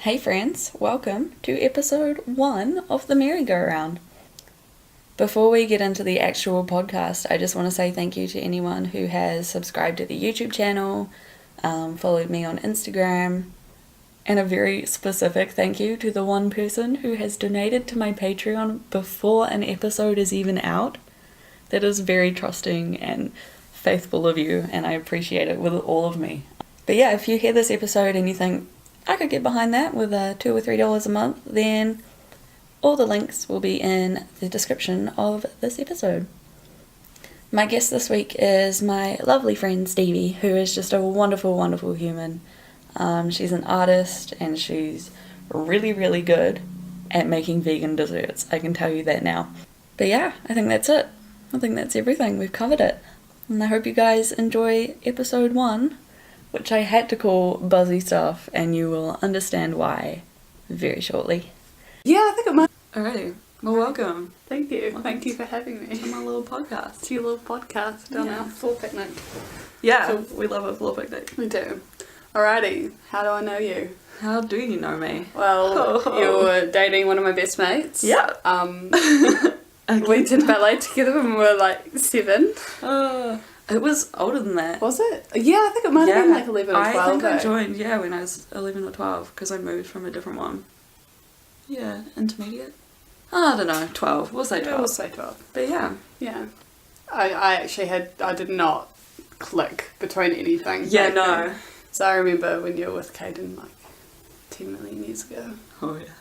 Hey friends, welcome to episode 1 of the merry-go-round. Before we get into the actual podcast, I just want to say thank you to anyone who has subscribed to the YouTube channel, followed me on Instagram, and a very specific thank you to the one person who has donated to my Patreon before an episode is even out. That is very trusting and faithful of you, and I appreciate it with all of me. But yeah, if you hear this episode and you think, I could get behind that with $2 or $3 a month, then all the links will be in the description of this episode. My guest this week is my lovely friend Stevie, who is just a wonderful, wonderful human. She's an artist and she's really, really good at making vegan desserts. I can tell you that now. But yeah, I think that's it. I think that's everything. We've covered it. And I hope you guys enjoy episode 1. Which I had to call Buzzy stuff, and you will understand why very shortly. Yeah, I think it might. Alrighty, well welcome. Thank you. Thank you for having me. To my little podcast. To your little podcast on our floor picnic. Yeah, so, we love a floor picnic. We do. Alrighty, how do I know you? How do you know me? Well, you were dating one of my best mates. Yeah. We did ballet together when we were like 7. It was older than that. Was it? Yeah, I think it might have been like 11 or 12. I think I joined, when I was 11 or 12, because I moved from a different one. Yeah, intermediate? I don't know, 12. We'll say 12. Yeah, we'll say 12. But yeah. Yeah. I actually I did not click between anything. Yeah, no. So I remember when you were with Caden like 10 million years ago. Oh yeah.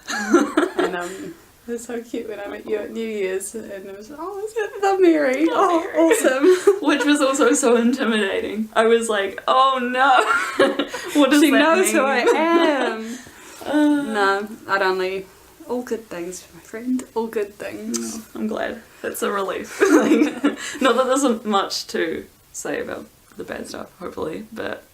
And it was so cute when I met you at New Year's, and it was, is it the Mary? Oh, awesome. Which was also so intimidating. I was like, oh no. What does she that knows mean? who I am. No, all good things, my friend. All good things. Oh, I'm glad. That's a relief. Not that there's much to say about the bad stuff, hopefully, but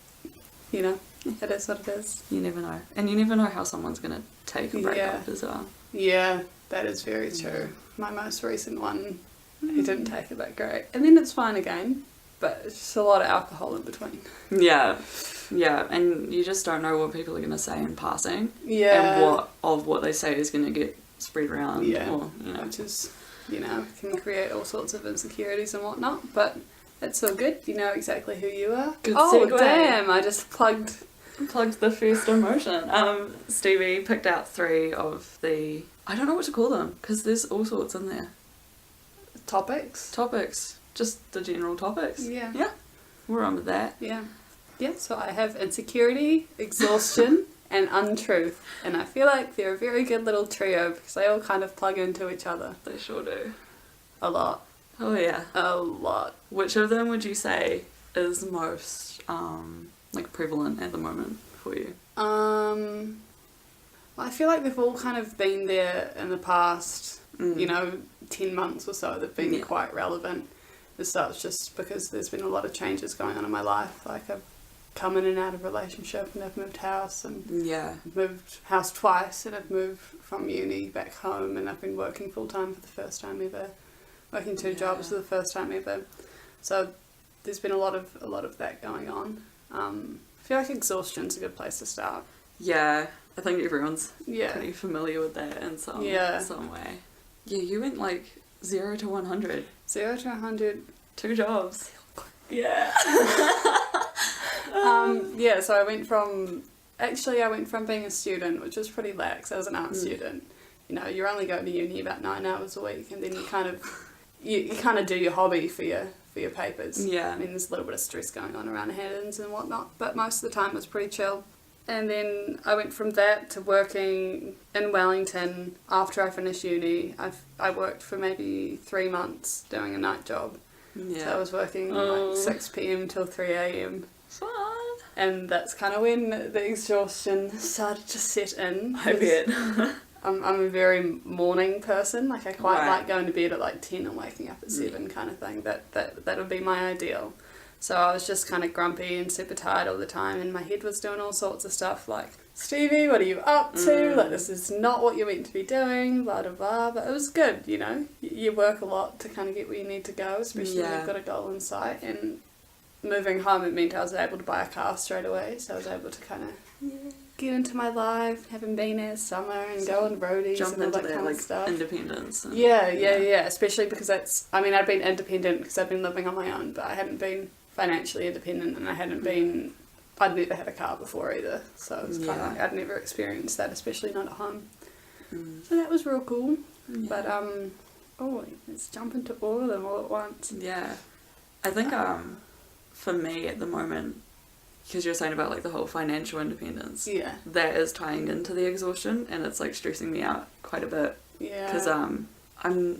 you know, it is what it is. You never know. And you never know how someone's going to take a breakup as well. Yeah, that is very true. My most recent one, he didn't take it that great. And then it's fine again, but it's just a lot of alcohol in between. Yeah, and you just don't know what people are going to say in passing. Yeah. And what they say is going to get spread around. Yeah, or, which is, can create all sorts of insecurities and whatnot, but it's all good. You know exactly who you are. Good oh, segue. Damn, I just plugged the first emotion. Stevie picked out 3 of the, I don't know what to call them, because there's all sorts in there. Topics, just the general topics. Yeah, we're on with that. Yeah, so I have insecurity, exhaustion and untruth, and I feel like they're a very good little trio because they all kind of plug into each other. They sure do. A lot. Oh yeah, a lot. Which of them would you say is most prevalent at the moment for you? I feel like they've all kind of been there in the past, 10 months or so. They've been quite relevant. So it's just because there's been a lot of changes going on in my life. Like I've come in and out of relationship, and I've moved house, and I've moved house twice, and I've moved from uni back home, and I've been working full time for the first time ever, working 2 jobs for the first time ever. So there's been a lot of that going on. I feel like exhaustion's a good place to start. Yeah, I think everyone's pretty familiar with that in some way. Yeah, you went 0 to 100. 0 to 100. 2 jobs. Yeah. So I went from being a student, which was pretty lax. I was an art student. You're only going to uni about 9 hours a week, and then you kind of do your hobby for your papers. Yeah. I mean, there's a little bit of stress going on around Haddons and whatnot, but most of the time it was pretty chill. And then I went from that to working in Wellington after I finished uni. I worked for maybe 3 months doing a night job. Yeah. So I was working 6 p.m. till 3 a.m. Fun. And that's kind of when the exhaustion started to set in. I bet. I'm a very morning person. I quite like going to bed at 10 and waking up at 7 kind of thing. That would be my ideal. So I was just kind of grumpy and super tired all the time, and my head was doing all sorts of stuff like, Stevie, what are you up to? This is not what you're meant to be doing, blah, blah, blah. But it was good, You work a lot to kind of get where you need to go, especially when you've got a goal in sight. And moving home, it meant I was able to buy a car straight away, so I was able to kind of get into my life, having been there summer and go on roadies Jump and all into that that, kind like, of stuff. independence. And, Yeah, especially because I'd been independent because I'd been living on my own, but I hadn't been financially independent, and I'd never had a car before either, so it was kind of like I'd never experienced that, especially not at home. So that was real cool. But let's jump into all of them all at once. Yeah. I think for me at the moment, because you're saying about like the whole financial independence, that is tying into the exhaustion, and it's like stressing me out quite a bit. Because I'm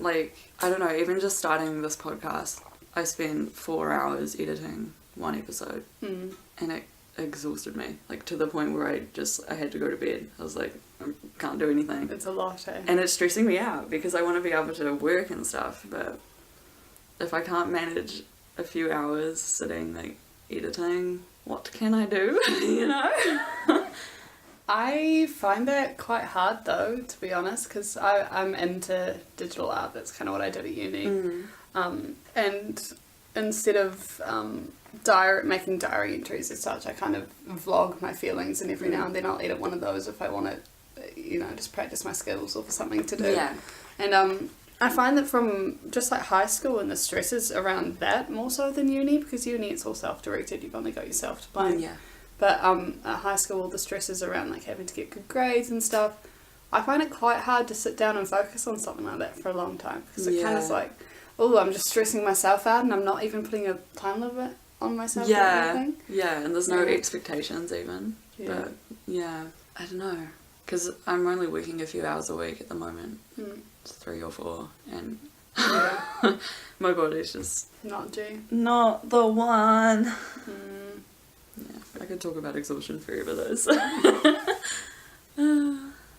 like, I don't know, even just starting this podcast, I spent 4 hours editing one episode, and it exhausted me, like to the point where I had to go to bed. I was like, I can't do anything. It's a lot, eh? And it's stressing me out because I want to be able to work and stuff, but if I can't manage a few hours sitting like editing, what can I do? You know? I find that quite hard though, to be honest, because I'm into digital art. That's kind of what I did at uni. And instead of making diary entries as such, I kind of vlog my feelings, and every now and then I'll edit one of those if I want to, just practice my skills or for something to do. Yeah. And I find that from just like high school and the stresses around that more so than uni, because uni it's all self-directed, you've only got yourself to blame. Yeah. But at high school, the stresses around like having to get good grades and stuff, I find it quite hard to sit down and focus on something like that for a long time, because it kind of is like, oh, I'm just stressing myself out and I'm not even putting a time limit on myself or anything. Yeah, and there's no expectations even. Yeah. But yeah, I don't know, because I'm only working a few hours a week at the moment. It's 3 or 4, and my body's just not the one. Yeah, I could talk about exhaustion forever though.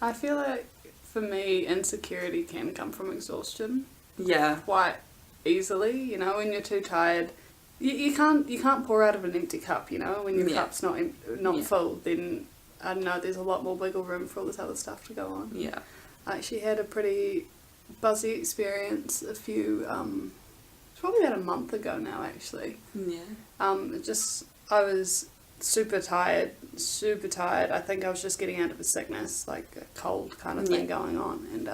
I feel like for me, insecurity can come from exhaustion. Yeah, quite easily. When you're too tired, you can't pour out of an empty cup. When your cup's not full, then I don't know. There's a lot more wiggle room for all this other stuff to go on. Yeah. I actually had a pretty Buzzy experience it's probably about a month ago now, actually. Yeah. I was super tired. I think I was just getting out of a sickness, like a cold kind of thing going on. And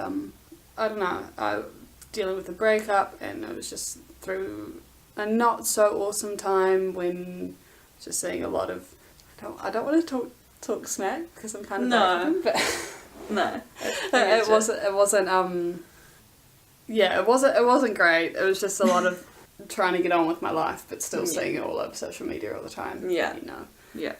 I don't know, I dealing with a breakup, and I was just through a not so awesome time when just seeing a lot of, I don't want to talk smack because I'm kind of broken, but no, it wasn't great. It was just a lot of trying to get on with my life, but still seeing it all over social media all the time. Yeah,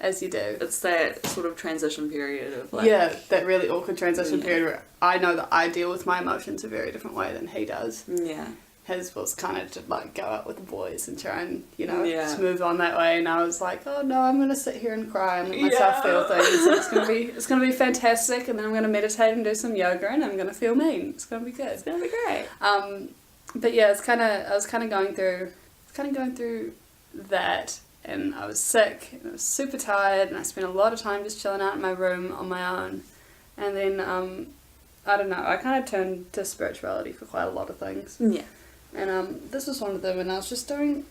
as you do. It's that sort of transition period of like, that really awkward transition period where I know that I deal with my emotions a very different way than he does. Yeah. His was kind of to like go out with the boys and try and just move on that way, and I was like, oh no, I'm gonna sit here and cry and let myself feel things, and it's gonna be fantastic, and then I'm gonna meditate and do some yoga, and I'm gonna feel mean. It's gonna be good. It's gonna be great. But yeah, I was kind of going through that, and I was sick, and I was super tired, and I spent a lot of time just chilling out in my room on my own, and then I don't know, I kind of turned to spirituality for quite a lot of things. Yeah. And this was one of them, and I was just doing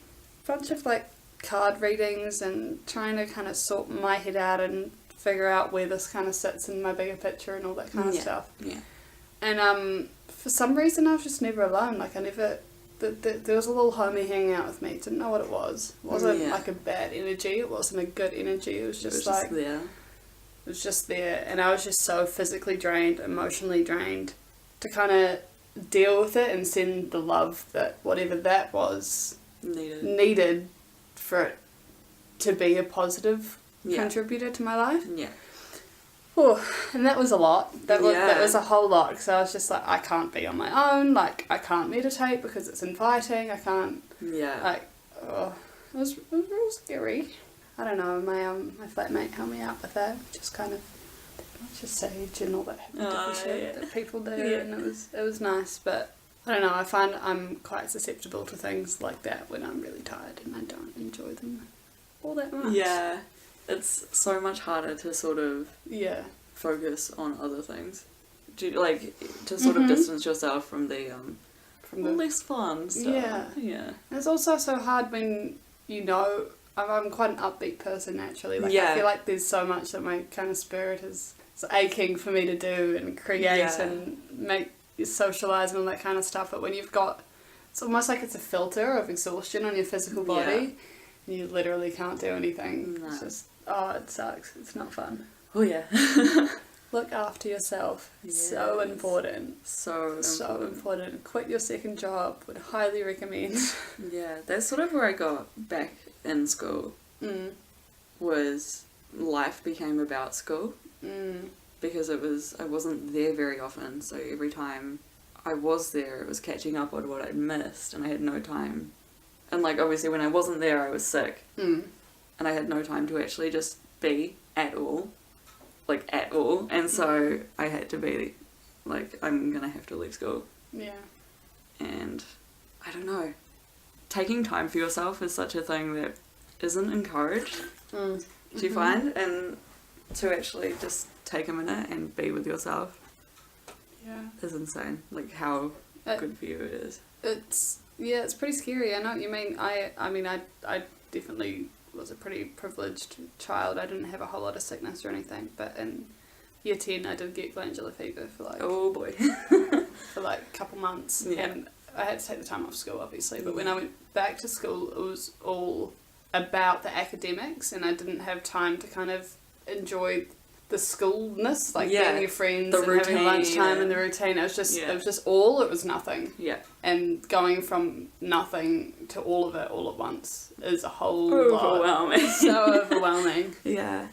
a bunch of like card readings and trying to kind of sort my head out and figure out where this kind of sits in my bigger picture and all that kind of stuff. Yeah. And for some reason I was just never alone. Like there was a little homie hanging out with me. Didn't know what it was. It wasn't like a bad energy. It wasn't a good energy. It was just there. It was just there, and I was just so physically drained, emotionally drained, to kind of deal with it and send the love that whatever that was needed for it to be a positive contributor to my life. Yeah. Oh, and that was a lot. That was a whole lot, because I was just like, I can't be on my own. Like, I can't meditate because it's inviting. I can't. Yeah. Like, it was real scary. I don't know. My flatmate helped me out with that. Just kind of. Just sage and all that shit that people do, and it was nice, but I don't know, I find I'm quite susceptible to things like that when I'm really tired and I don't enjoy them all that much. Yeah, it's so much harder to sort of focus on other things. Do you, like, to sort of distance yourself from the less fun stuff. Yeah. And it's also so hard when I'm quite an upbeat person naturally. Like Yeah. I feel like there's so much that my kind of spirit is aching for me to do and create and make socialise and all that kind of stuff. But when you've got, it's almost like it's a filter of exhaustion on your physical body. And you literally can't do anything. No. It's just, oh, it sucks. It's not fun. Oh yeah. Look after yourself. It's Yes. so important. So important. Quit your second job. Would highly recommend. Yeah, that's sort of where I got back in school. Was life became about school. Because I wasn't there very often, so every time I was there it was catching up on what I'd missed, and I had no time. And like obviously when I wasn't there I was sick. And I had no time to actually just be at all. And so I had to be like, I'm gonna have to leave school. Yeah. And I don't know, taking time for yourself is such a thing that isn't encouraged. Do you find? And to actually just take a minute and be with yourself is insane. Like how good for you it is. It's pretty scary. I know what you mean. I definitely was a pretty privileged child. I didn't have a whole lot of sickness or anything, but in year 10 I did get glandular fever for like, oh boy, for like a couple months. Yeah. And I had to take the time off school obviously, but when I went back to school it was all about the academics, and I didn't have time to kind of enjoy the schoolness, like being with your friends the and routine, having lunchtime and the routine. It was just all, it was nothing. Yeah. And going from nothing to all of it all at once is a whole overwhelming. lot. So overwhelming. Yeah.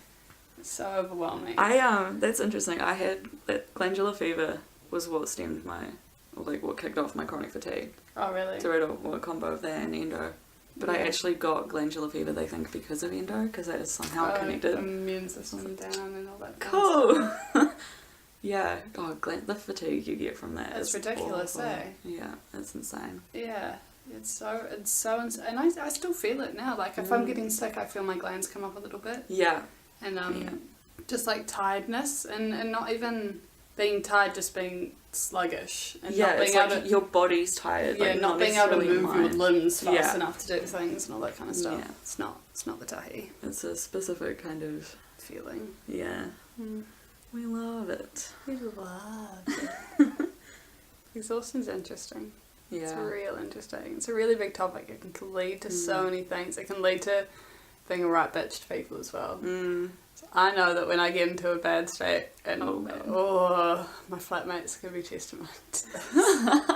So overwhelming. That's interesting. I had that glandular fever was what stemmed what kicked off my chronic fatigue. Oh really? So a combo of that and endo. But I actually got glandular fever, they think, because of endo, because that is somehow connected. Immune system down and all that. Cool! Yeah. Oh, the fatigue you get from that. It's is ridiculous, awful. eh? Yeah, it's insane. Yeah. It's so insane. And I still feel it now. Like, if I'm getting sick, I feel my glands come up a little bit. Yeah. And, just, like, tiredness. And not even being tired, just being sluggish. And not being able to, your body's tired. yeah, like, not being able to move your limbs fast Yeah. enough to do things and all that kind of stuff. Yeah. It's not the tahi It's a specific kind of... feeling. Yeah. We love it. We love it. Exhaustion's interesting. Yeah. It's real interesting. It's a really big topic. It can lead to so many things. It can lead to being a right bitch to people as well. So I know that when I get into a bad state, and my flatmate's going to be testament to this.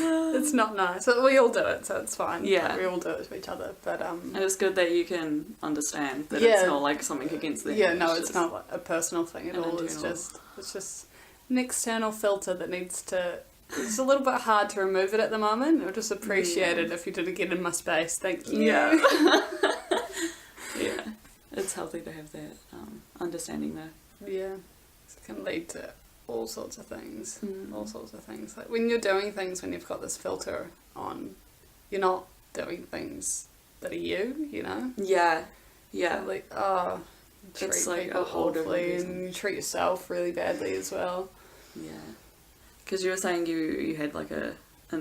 It's not nice. But we all do it, so it's fine. Yeah. Like, we all do it to each other. But And it's good that you can understand that it's not like something against them. yeah, no, it's not like a personal thing at all. Internal. It's just an external filter that needs to. It's a little bit hard to remove it at the moment. I'll just appreciate it if you didn't get in my space. Thank you. Yeah. Yeah. It's healthy to have that understanding though. Yeah. It can lead to all sorts of things. All sorts of things. Like when you're doing things, when you've got this filter on, you're not doing things that are you know? Yeah. Yeah. So like, treat It's like people a whole different awfully, reason. and you treat yourself really badly as well. Yeah. Because you were saying you had like an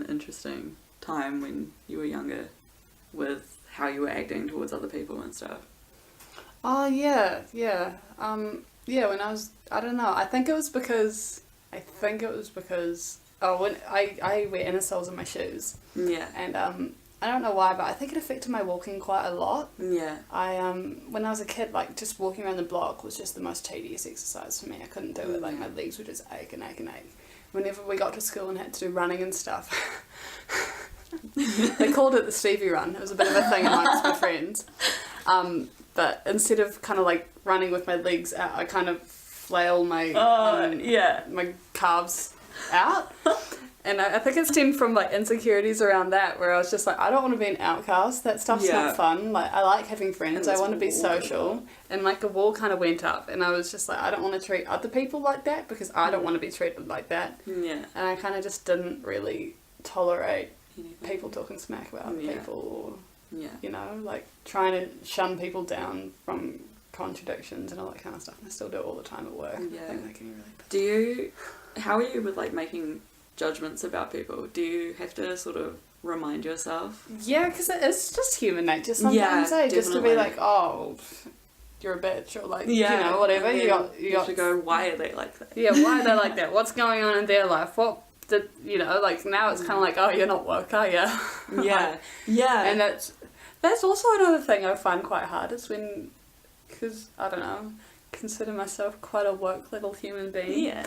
interesting time when you were younger with how you were acting towards other people and stuff. Oh yeah. Yeah, when I was, I don't know, I think it was because, when I wear inner soles in my shoes. Yeah. And I don't know why, but I think it affected my walking quite a lot. Yeah. When I was a kid, like, just walking around the block was just the most tedious exercise for me. I couldn't do it, like, my legs would just ache and ache and ache. Whenever we got to school and had to do running and stuff, they called it the Stevie run. It was a bit of a thing amongst my friends. But instead of kind of like running with my legs out, I kind of flail my my calves out. And I think it stemmed from like insecurities around that, where I was just like, I don't want to be an outcast. That stuff's not fun. Like, I like having friends. I want to be social. And like a wall kind of went up, and I was just like, I don't want to treat other people like that because I don't want to be treated like that. Yeah. And I kind of just didn't really tolerate people talking smack about people, or you know, like trying to shun people down from contradictions and all that kind of stuff. And I still do it all the time at work. Yeah. I think that can be really How are you with like making judgments about people? Do you have to sort of remind yourself. Yeah, because it's just human nature sometimes, Yeah, just to be definitely. like, oh, you're a bitch, or like, Yeah, you know, whatever. and You then got you have to go, why are they like that? yeah, why are they like that? What's going on in their life? What did, you know, like now it's kind of like, oh, you're not woke, are you? Yeah, yeah. And that's also another thing I find quite hard is when, because, I don't know, consider myself quite a woke little human being. Yeah.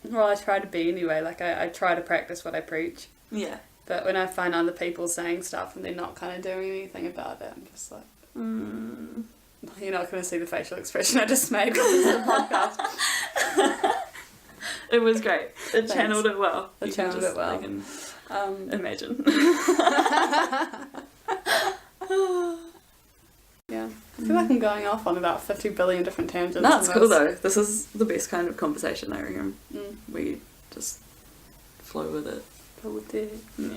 Well, I try to be anyway, like I try to practice what I preach. Yeah. But when I find other people saying stuff and they're not kind of doing anything about it, I'm just like, you're not going to see the facial expression I just made because it's a podcast. It was great. It Thanks. channeled it well. It channeled it well. I can imagine. Yeah. I feel like I'm going off on about 50 billion different tangents. That's cool though. This is the best kind of conversation, I reckon. We just flow with it.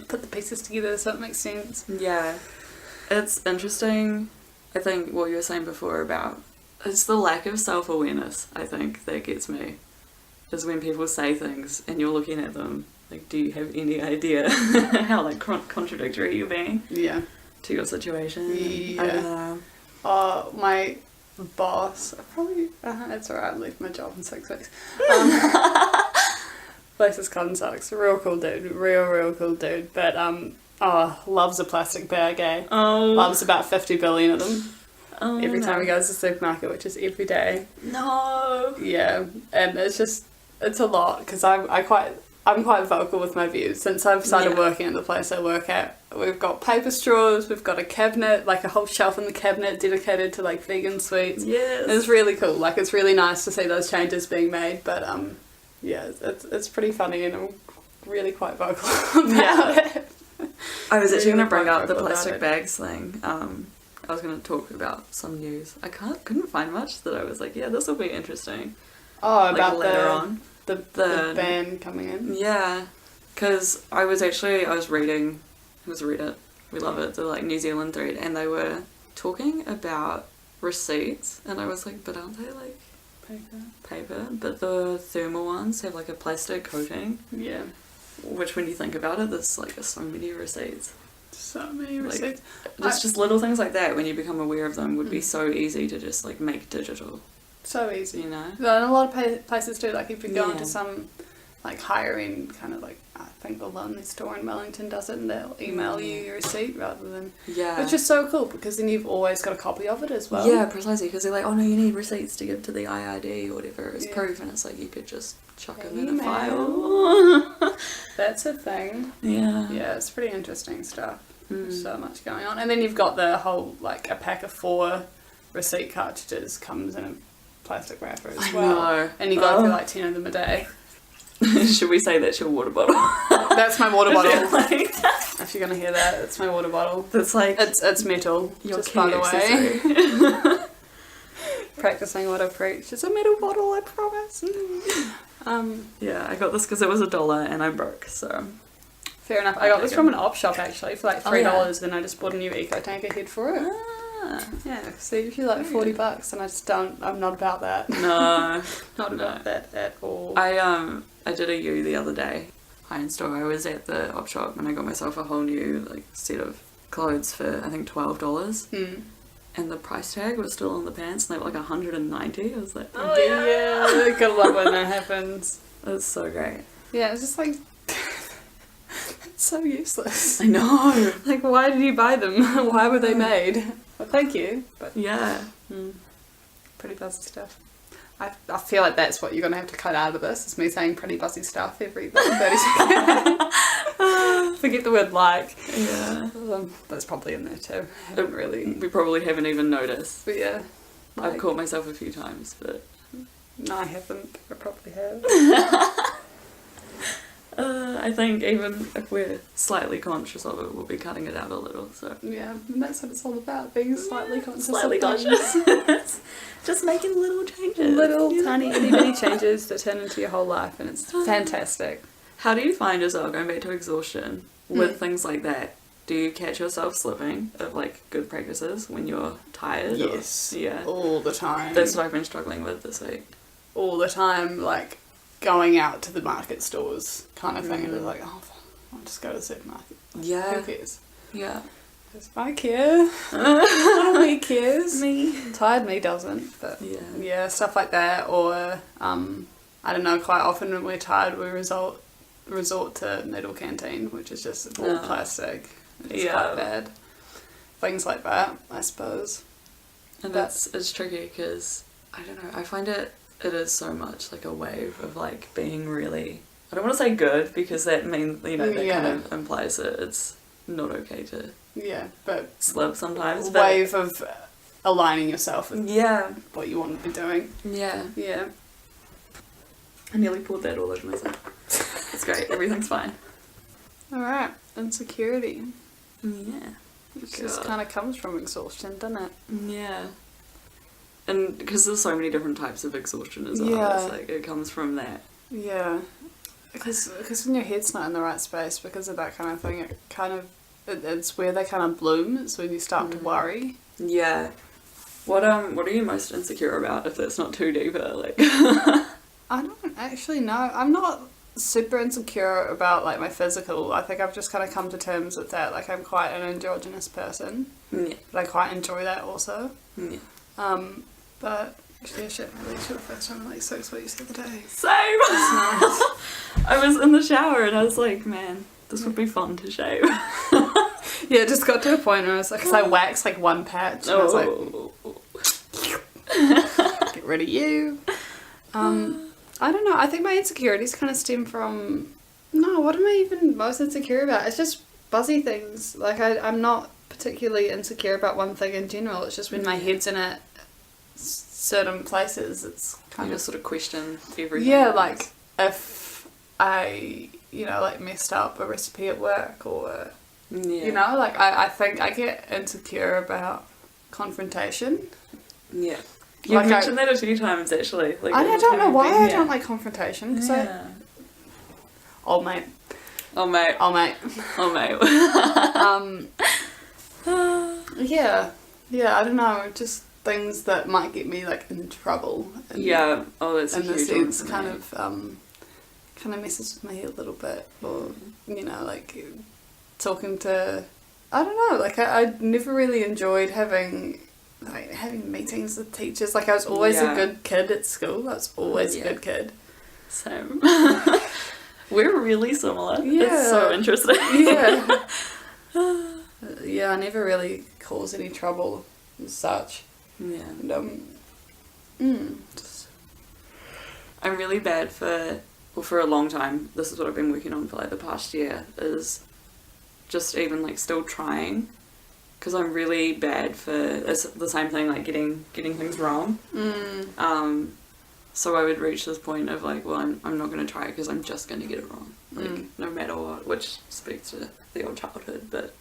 Put the pieces together so it makes sense. Yeah. It's interesting, I think, what you were saying before about, it's the lack of self-awareness, I think, that gets me. Is when people say things and you're looking at them, like, do you have any idea how, like, contradictory you're being Yeah. to your situation? Yeah. I don't know. My boss, it's alright, I'm leaving my job in 6 weeks. Places Con sucks. Real cool dude. Real cool dude. But, loves a plastic bag, eh? Oh. Loves about 50 billion of them. Oh, Every no. time he goes to the supermarket, which is every day. No. Yeah. And it's a lot, because I'm quite vocal with my views. Since I've started working at the place I work at, we've got paper straws, we've got a cabinet, like a whole shelf in the cabinet dedicated to like vegan sweets. Yes. It's really cool. Like, it's really nice to see those changes being made, but yeah, it's pretty funny, and I'm really quite vocal about it. I was actually going to bring Really up the vocal about plastic it. bags thing. I was going to talk about some news. I couldn't find much that I was like, yeah, this will be interesting. Oh, Like, about later on. the ban coming in. Yeah, because I was reading, it was Reddit, we love it, the like New Zealand thread, and they were talking about receipts, and I was like, but aren't they like paper? But the thermal ones have like a plastic coating, Yeah. which when you think about it, there's like so many receipts. So many Like, receipts. Just little things like that, when you become aware of them, would be so easy to just like make digital, So easy. you know? Well, and a lot of places do. Like, if you go Yeah. into some like higher end kind of like, I think the Lonely store in Wellington does it, and they'll email you your receipt rather than, Yeah. which is so cool, because then you've always got a copy of it as well. Yeah, precisely, because they're like, oh no, you need receipts to give to the IID or whatever as Yeah. proof, and it's like you could just chuck them in a Email. file. That's a thing. Yeah. Yeah, it's pretty interesting stuff. Mm. There's so much going on. And then you've got the whole, like, a pack of 4 receipt cartridges comes in a plastic wrapper as I well. know. And you go through like 10 of them a day. Should we say that's your water bottle? That's my water bottle. Like, If you're gonna hear that, it's my water bottle. that's like It's metal, your just key by the way. accessory. Practicing what I preach. It's a metal bottle, I promise. Yeah, I got this because it was $1 and I'm broke, so. Fair enough. I got this from an op shop actually for like Oh, $3, yeah. and I just bought a new eco tank head for it. Ah, Yeah, so usually like $40, and I just I'm not about that. no. Not about that at all. I did a U the other day. High in store. I was at the op shop and I got myself a whole new like set of clothes for I think $12. And the price tag was still on the pants, and they were like $190. I was like, oh yeah, gotta love when that happens. that's so great. Yeah, it's just like it's so useless. I know. Like, why did you buy them? Why were they made? Well, thank you, but Yeah. pretty buzzy stuff. I feel like that's what you're gonna have to cut out of this. Is me saying pretty buzzy stuff every 30 seconds. Forget the word like. Yeah. That's probably in there too. I haven't really. We probably haven't even noticed. But yeah, I've caught myself a few times, but no, I haven't. I probably have. I think even if we're slightly conscious of it, we'll be cutting it out a little. So Yeah, and that's what it's all about. Being slightly conscious. slightly of things. conscious, just making little changes, Little you know? tiny itty bitty changes that turn into your whole life, and it's fantastic. How do you find yourself, going back to exhaustion, with things like that? Do you catch yourself slipping of like good practices when you're tired? Yes. Or, yeah. All the time. That's what I've been struggling with this week. All the time, like going out to the market stores kind of thing, and it's like, oh, I'll just go to the supermarket. Yeah. Who cares? Yeah. Because I care. Me cares. Me. Tired me doesn't. But yeah, stuff like that. Or, I don't know, quite often when we're tired we resort to noodle canteen, which is just all plastic. It's quite bad. Things like that, I suppose. And it's tricky because, I don't know, I find it is so much like a wave of like being really, I don't want to say good because that means, you know, that kind of implies that it's not okay to but slip sometimes. A wave of aligning yourself with what you want to be doing. Yeah. Yeah. I nearly poured that all over myself. It's great, everything's fine. Alright, insecurity. Yeah. Which just kind of comes from exhaustion, doesn't it? Yeah. And because there's so many different types of exhaustion as well. Yeah. It's like, it comes from that. Yeah. Because when your head's not in the right space because of that kind of thing, it's where they kind of bloom. It's when you start to worry. Yeah. What are you most insecure about, if that's not too deeper? Like I don't actually know. I'm not super insecure about like my physical. I think I've just kind of come to terms with that. Like I'm quite an androgynous person. Yeah. But I quite enjoy that also. Yeah. But actually I shaved my legs for the first time in like 6 weeks the other day. Same! Nice. I was in the shower and I was like, man, this would be fun to shave. Yeah, it just got to a point where I was like, because I waxed like one patch and I was like, get rid of you. I don't know, I think my insecurities kind of stem from, what am I even most insecure about? It's just Buzzy things. Like I'm not particularly insecure about one thing in general, it's just when my head's in it certain places, it's kind you of just sort of question everything. Yeah, like if I, like messed up a recipe at work or, like I think I get insecure about confrontation. Yeah. You've mentioned that a few times actually. Like, I don't know why I don't like confrontation. Old mate. Oh mate. Yeah, I don't know, just things that might get me like in trouble. And, that's a huge one for me. kind of messes with my head a little bit, or like talking to, I don't know, like I never really enjoyed having meetings with teachers. Like I was always a good kid at school. I was always a good kid. Same. We're really similar. Yeah. It's so interesting. Yeah, I never really caused any trouble as such. Yeah. And, I'm really bad for a long time, this is what I've been working on for like the past year, is just even like still trying, because I'm really bad for, it's the same thing, like getting things wrong. So I would reach this point of like, well, I'm not going to try because I'm just going to get it wrong, like no matter what, which speaks to the old childhood. But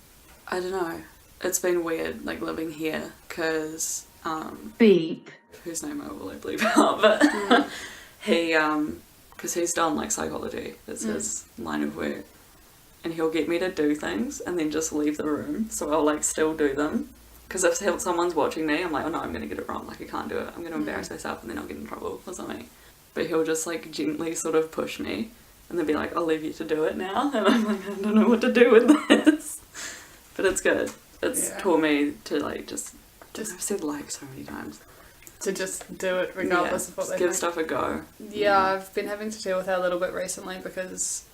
I don't know, it's been weird like living here because beep, whose name I will bleep out, but he because he's done like psychology, it's his line of work, and he'll get me to do things and then just leave the room, so I'll like still do them, because if someone's watching me, I'm like, oh no, I'm gonna get it wrong, like I can't do it, I'm gonna embarrass myself and then I'll get in trouble or something. But he'll just like gently sort of push me and then be like, I'll leave you to do it now, and I'm like, I don't know what to do with this. But it's good. It's taught me to like just I've said like so many times, to just do it regardless of what they give think. stuff a go. Yeah, I've been having to deal with that a little bit recently because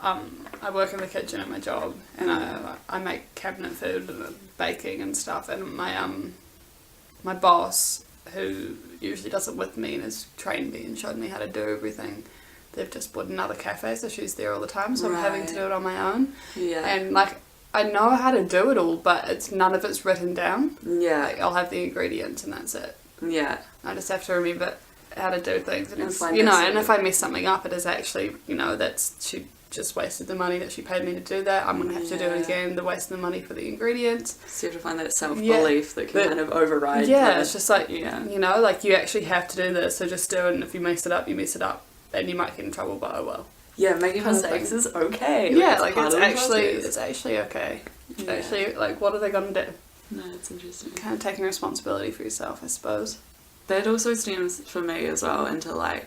I work in the kitchen at my job, and I make cabinet food and baking and stuff, and my boss, who usually does it with me and has trained me and showed me how to do everything, they've just bought another cafe, so she's there all the time, so I'm having to do it on my own. And like I know how to do it all, but none of it's written down. Like, I'll have the ingredients and that's it. I just have to remember how to do things, and it's, and if I mess something up, it is actually, she just wasted the money that she paid me to do that. I'm gonna have to do it again. They're wasting the money for the ingredients. So you have to find that self-belief that can kind of override. It's just like, like you actually have to do this, so just do it, and if you mess it up, you mess it up, and you might get in trouble, but oh well. Yeah, making mistakes is okay. It's actually okay. Actually, like, what are they gonna do? No, it's interesting. Kind of taking responsibility for yourself, I suppose. That also stems for me as well into like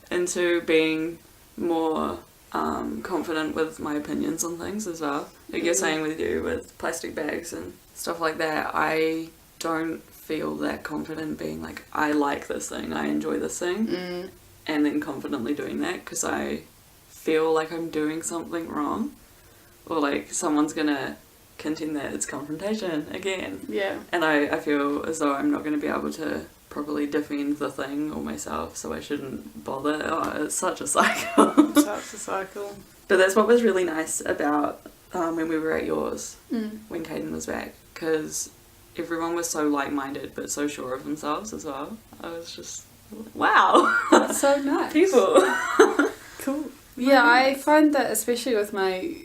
into being more confident with my opinions on things as well. Like you're saying with you, with plastic bags and stuff like that, I don't feel that confident being like, I like this thing, I enjoy this thing, and then confidently doing that, because I feel like I'm doing something wrong, or like someone's gonna contend that it's confrontation again. Yeah. And I feel as though I'm not going to be able to properly defend the thing or myself, so I shouldn't bother. Oh, it's such a cycle. Such a cycle. But that's what was really nice about when we were at yours, when Caden was back, because everyone was so like-minded but so sure of themselves as well. I was just, wow. That's so nice. People. Cool. Yeah, I find that especially with my,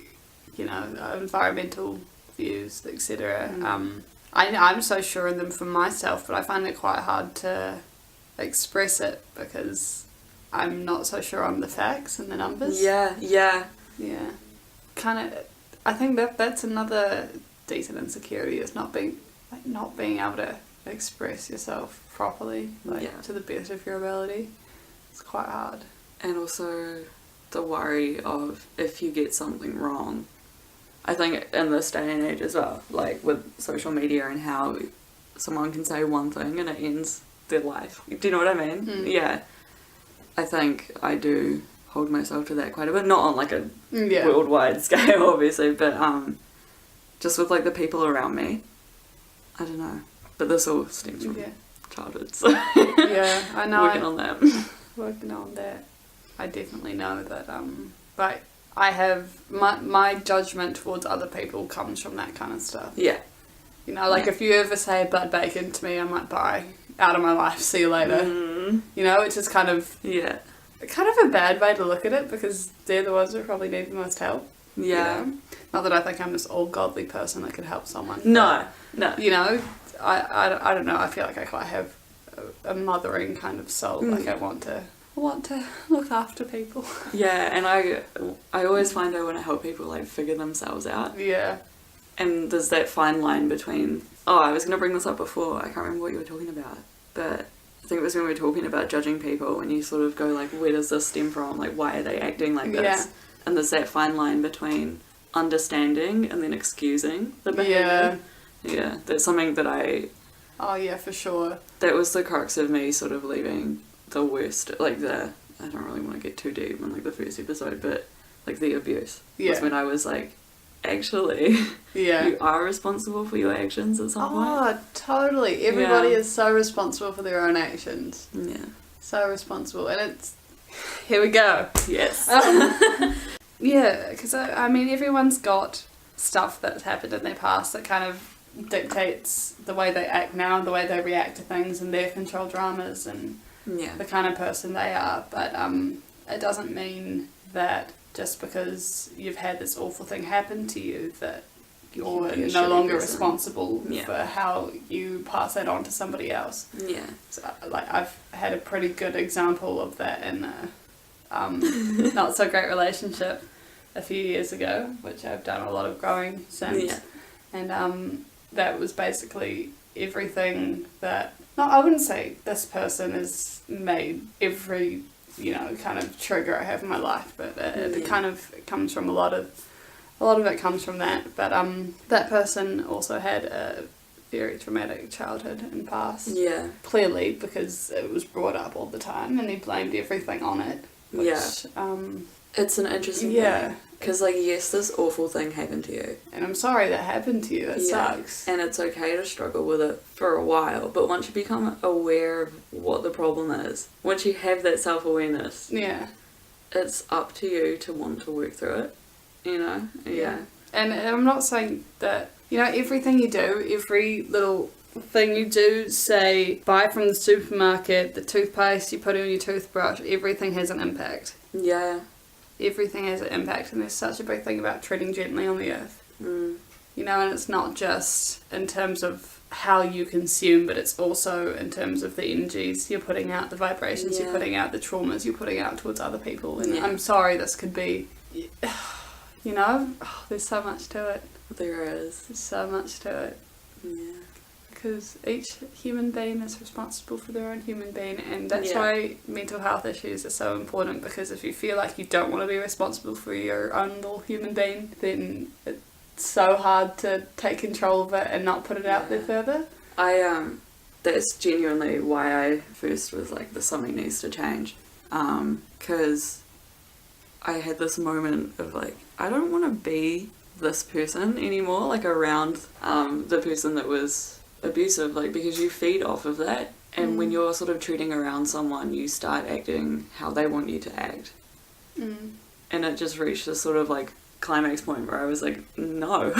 environmental views, etc. I'm so sure in them for myself, but I find it quite hard to express it because I'm not so sure on the facts and the numbers. Yeah. Kind of, I think that's another decent insecurity, is not being able to express yourself properly, to the best of your ability. It's quite hard. And also the worry of if you get something wrong. I think in this day and age as well, like with social media and how someone can say one thing and it ends their life. Do you know what I mean? Yeah. I think I do hold myself to that quite a bit. Not on like a worldwide scale, obviously, but just with like the people around me. I don't know. But this all stems from childhood, so yeah, I know. Working on that. I definitely know that, I have, my judgment towards other people comes from that kind of stuff. Yeah. If you ever say bad bacon to me, I might bye, out of my life, see you later. Which is kind of a bad way to look at it, because they're the ones who probably need the most help. Yeah. Not that I think I'm this all godly person that could help someone. No. I don't know, I feel like I quite have a mothering kind of soul. Like I want to look after people. Yeah, and I always find I want to help people like figure themselves out. Yeah. And there's that fine line between, I was going to bring this up before, I can't remember what you were talking about, but I think it was when we were talking about judging people, and you sort of go like, where does this stem from? Like, why are they acting like this? Yeah. And there's that fine line between understanding and then excusing the behaviour. Yeah, that's something that Oh yeah, for sure. That was the crux of me sort of leaving the worst, like I don't really want to get too deep in like the first episode, but like the abuse was when I was like, actually, you are responsible for your actions at some point. Oh, totally. Everybody is so responsible for their own actions. Yeah. So responsible. And it's, here we go. Yes. Yeah, because I mean, everyone's got stuff that's happened in their past that kind of dictates the way they act now and the way they react to things and their control dramas and the kind of person they are. But it doesn't mean that just because you've had this awful thing happen to you that you're no longer responsible for how you pass that on to somebody else. Yeah. So, like, I've had a pretty good example of that in a not so great relationship a few years ago, which I've done a lot of growing since. Yeah. And that was basically everything that... No, I wouldn't say this person has made every, kind of trigger I have in my life, but it kind of comes from a lot of it comes from that. But that person also had a very traumatic childhood and past. Yeah. Clearly, because it was brought up all the time, and he blamed everything on it. Which, it's an interesting thing. Because, yes, this awful thing happened to you. And I'm sorry that happened to you. It sucks. And it's okay to struggle with it for a while. But once you become aware of what the problem is, once you have that self-awareness, it's up to you to want to work through it, Yeah. And I'm not saying that, everything you do, every little thing you do, say, buy from the supermarket, the toothpaste you put in your toothbrush, everything has an impact. Yeah. Everything has an impact, and there's such a big thing about treading gently on the earth. And it's not just in terms of how you consume, but it's also in terms of the energies you're putting out, the vibrations you're putting out, the traumas you're putting out towards other people. And I'm sorry, this could be, there's so much to it. There is. There's so much to it. Yeah. because each human being is responsible for their own human being, and that's why mental health issues are so important, because if you feel like you don't want to be responsible for your own little human being, then it's so hard to take control of it and not put it out there further. That's genuinely why I first was like, there's something needs to change, because I had this moment of like, I don't want to be this person anymore, like around the person that was abusive, like, because you feed off of that, and when you're sort of treating around someone, you start acting how they want you to act, and it just reached this sort of like climax point where I was like, no,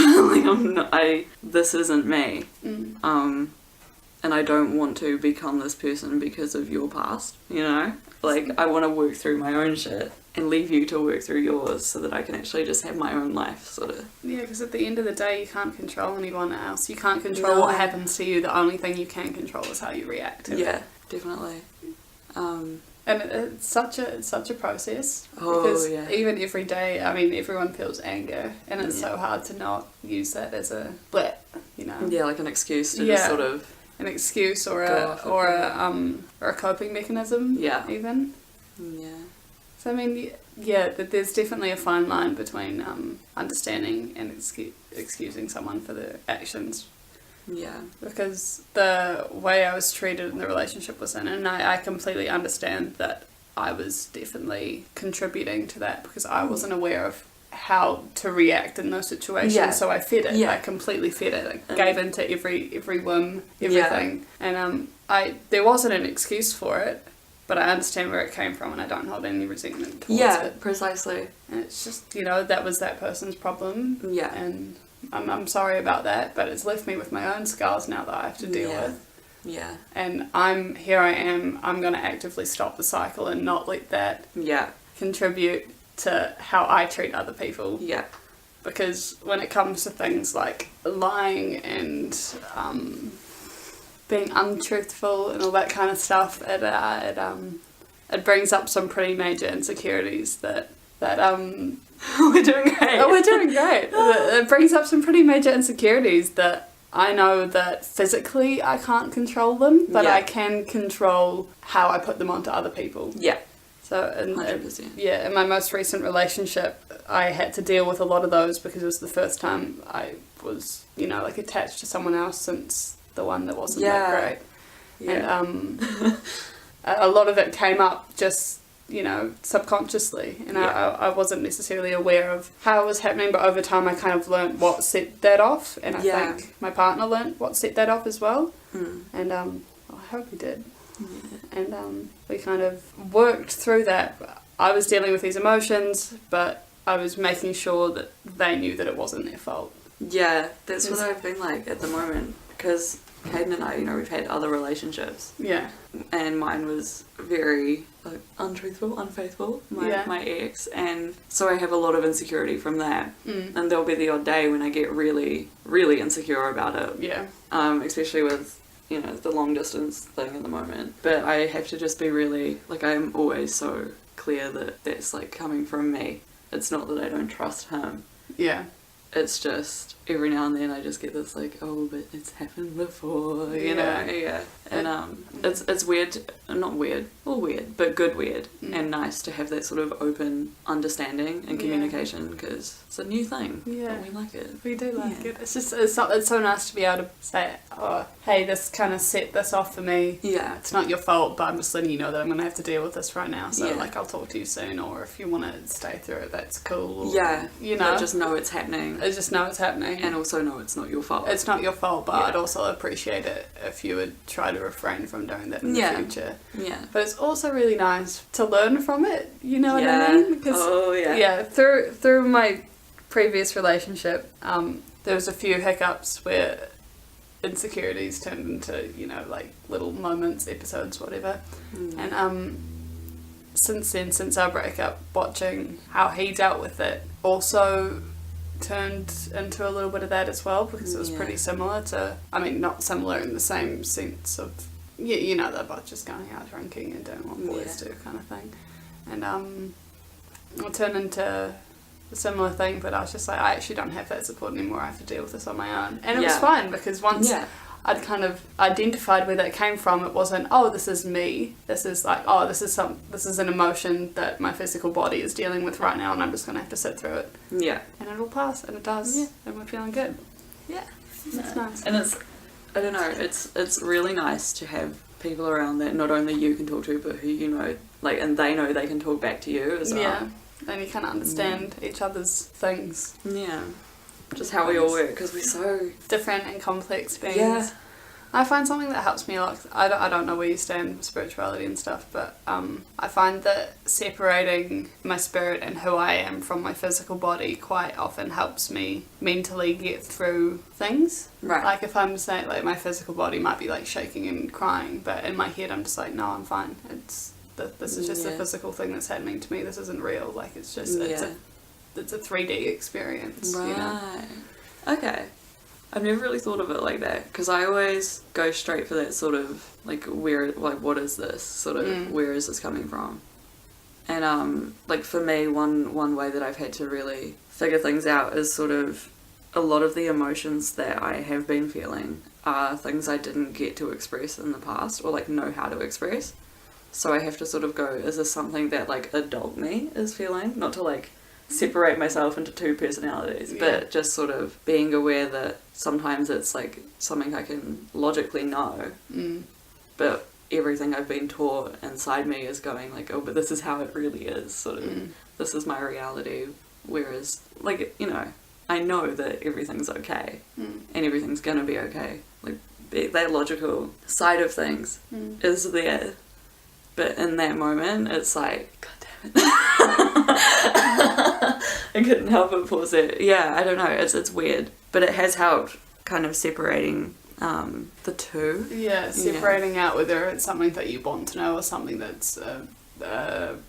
like this isn't me, and I don't want to become this person because of your past, you know, like I want to work through my own shit and leave you to work through yours so that I can actually just have my own life, sort of. Yeah, because at the end of the day, you can't control anyone else. You can't control what happens to you. The only thing you can control is how you react to it. Yeah, definitely. And it's such a process. Because even every day, I mean, everyone feels anger, and it's so hard to not use that as a blip, you know. Yeah, like an excuse to just sort of an excuse or a coping mechanism. Yeah. Even. Yeah. So I mean, there's definitely a fine line between understanding and excusing someone for their actions. Yeah. Because the way I was treated in the relationship was in, and I completely understand that I was definitely contributing to that, because I wasn't aware of how to react in those situations. Yeah. So I fed it. Yeah. I completely fed it. I gave in to every whim, everything. Yeah. And there wasn't an excuse for it. But I understand where it came from, and I don't hold any resentment towards it. Yeah, precisely. And it's just, you know, that was that person's problem. Yeah. And I'm sorry about that, but it's left me with my own scars now that I have to deal with. Yeah. And I'm going to actively stop the cycle and not let that contribute to how I treat other people. Yeah. Because when it comes to things like lying and being untruthful and all that kind of stuff, it brings up some pretty major insecurities that we're doing great. Oh, we're doing great. It brings up some pretty major insecurities that I know that physically I can't control them, but I can control how I put them onto other people. Yeah. So, 100%. In my most recent relationship, I had to deal with a lot of those because it was the first time I was, you know, like attached to someone else since the one that wasn't that great. Yeah. And a lot of it came up just, you know, subconsciously, and I wasn't necessarily aware of how it was happening, but over time I kind of learnt what set that off, and I think my partner learnt what set that off as well. And I hope he did. And we kind of worked through that. I was dealing with these emotions, but I was making sure that they knew that it wasn't their fault. Yeah, that's what I've been like at the moment, because Hayden and I, you know, we've had other relationships. Yeah. And mine was very like untruthful, unfaithful, my ex, and so I have a lot of insecurity from that. And there'll be the odd day when I get really, really insecure about it. Yeah. Especially with, you know, the long distance thing at the moment. But I have to just be really, like, I'm always so clear that that's like coming from me. It's not that I don't trust him. Yeah. It's just every now and then I just get this like, oh, but it's happened before, you know. Yeah. And it's weird, not weird, or weird, but good weird, and nice to have that sort of open understanding and communication, because it's a new thing. Yeah. But we like it. We do like it. It's just it's so nice to be able to say, oh, hey, this kind of set this off for me. Yeah. It's not your fault, but I'm just letting you know that I'm going to have to deal with this right now. So like, I'll talk to you soon, or if you want to stay through it, that's cool. Or, you know, but just know it's happening. I just know it's happening. And also know it's not your fault. It's not your fault, but I'd also appreciate it if you would try to refrain from doing that in the future. Yeah. But it's also really nice to learn from it, you know what I mean? Because, through my previous relationship, there was a few hiccups where insecurities turned into, you know, like little moments, episodes, whatever. And since then, since our breakup, watching how he dealt with it also turned into a little bit of that as well, because it was pretty similar to, I mean, not similar in the same sense of, you know, they're both just going out drinking and doing what boys do kind of thing. And it turned into a similar thing, but I was just like, I actually don't have that support anymore, I have to deal with this on my own. And it was fine, because once I'd kind of identified where that came from. It wasn't, oh, this is me. This is like, oh, this is an emotion that my physical body is dealing with right now, and I'm just going to have to sit through it. Yeah. And it'll pass, and it does. Yeah. And we're feeling good. Yeah. It's nice. And it's, I don't know, it's really nice to have people around that not only you can talk to, but who you know, like, and they know they can talk back to you as well. Yeah. And you kind of understand each other's things. Yeah. Just how we all work, because we're so different and complex beings. Yeah. I find something that helps me a lot. I don't know where you stand with spirituality and stuff, but I find that separating my spirit and who I am from my physical body quite often helps me mentally get through things. Right. Like if I'm saying, like, my physical body might be like shaking and crying, but in my head I'm just like, no, I'm fine. This is just a physical thing that's happening to me. This isn't real. Like, it's just it's a 3D experience. Right. You know? Okay. I've never really thought of it like that, because I always go straight for that sort of, like, what is this? Sort of, where is this coming from? And, like, for me, one way that I've had to really figure things out is sort of a lot of the emotions that I have been feeling are things I didn't get to express in the past, or, like, know how to express. So I have to sort of go, is this something that, like, adult me is feeling? Not to, like, separate myself into two personalities, but just sort of being aware that sometimes it's like something I can logically know, but everything I've been taught inside me is going like, oh, but this is how it really is, sort of, this is my reality, whereas, like, you know, I know that everything's okay, and everything's gonna be okay, like, that logical side of things is there, but in that moment, it's like, God damn it. I couldn't help but pause it. Yeah, I don't know. It's weird, but it has helped kind of separating the two. Yeah, separating out whether it's something that you want to know or something that's the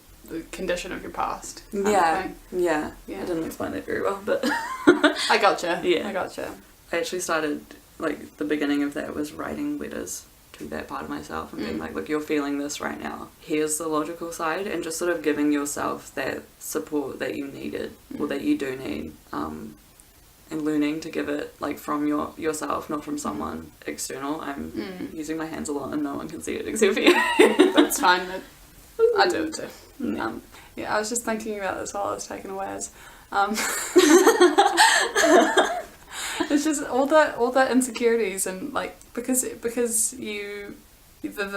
condition of your past. Yeah. I didn't explain that very well, but I gotcha. Yeah, I gotcha. I actually started, like, the beginning of that was writing letters to that part of myself and being like, look, you're feeling this right now, here's the logical side, and just sort of giving yourself that support that you needed, or that you do need, and learning to give it, like, from yourself, not from someone external. I'm using my hands a lot and no one can see it except for you. That's fine. I do it too. I was just thinking about this while I was taking a Waz. It's just all the insecurities, and, like, because the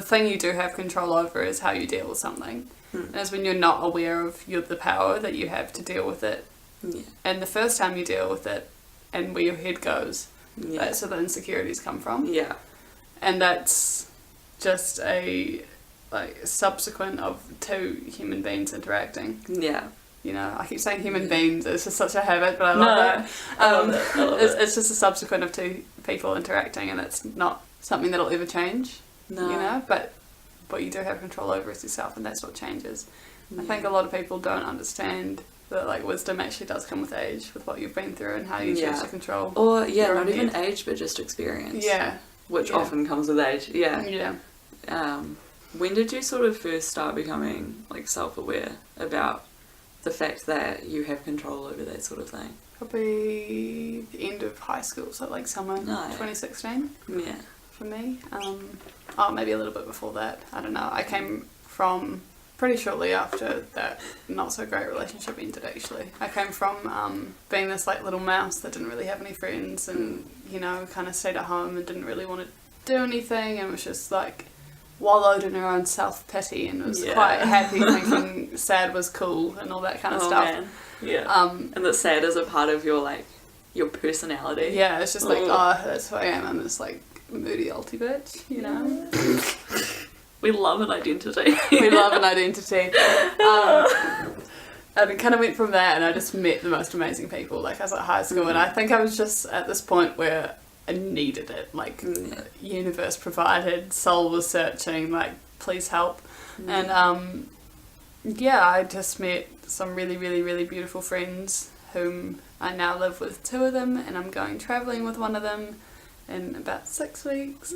thing you do have control over is how you deal with something. And it's when you're not aware of the power that you have to deal with it. Yeah. And the first time you deal with it and where your head goes, that's where the insecurities come from. Yeah. And that's just a, like, subsequent of two human beings interacting. Yeah. You know, I keep saying human beings, it's just such a habit, but I love it. I love it. It's just a subsequent of two people interacting, and it's not something that'll ever change. No. You know, but what you do have control over is yourself, and that's what changes. I think a lot of people don't understand that, like, wisdom actually does come with age, with what you've been through and how you choose to control. Or, not even age, but just experience. Yeah. Which often comes with age. Yeah. Yeah. When did you sort of first start becoming, like, self-aware about the fact that you have control over that sort of thing? Probably the end of high school, so, like, summer 2016. Yeah. For me. Maybe a little bit before that. I don't know. I came from pretty shortly after that not so great relationship ended, actually. I came from being this, like, little mouse that didn't really have any friends, and, you know, kind of stayed at home and didn't really want to do anything, and was just, like, wallowed in her own self-pity, and was quite happy thinking sad was cool and all that kind of stuff. Man. Yeah. And that sad is a part of your, like, your personality. Yeah, it's just like, that's who I am. I'm this, like, moody alty bitch, you know? We love an identity. We love an identity. And it kind of went from that, and I just met the most amazing people. Like, I was at high school, and I think I was just at this point where I needed it. Like, universe provided, soul was searching, like, please help. And I just met some really, really, really beautiful friends whom I now live with, two of them, and I'm going travelling with one of them in about 6 weeks.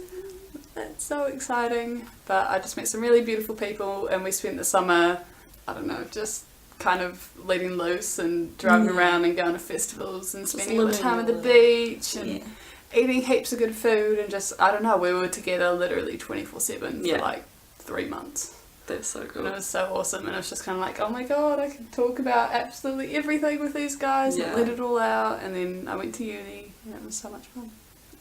That's so exciting. But I just met some really beautiful people, and we spent the summer, I don't know, just kind of letting loose and driving around and going to festivals and spending all the time at the beach and eating heaps of good food and just, I don't know, we were together literally 24/7 Yeah. for like 3 months. That's so cool. And it was so awesome, and it was just kind of like, oh my god, I can talk about absolutely everything with these guys and let it all out. And then I went to uni, and it was so much fun.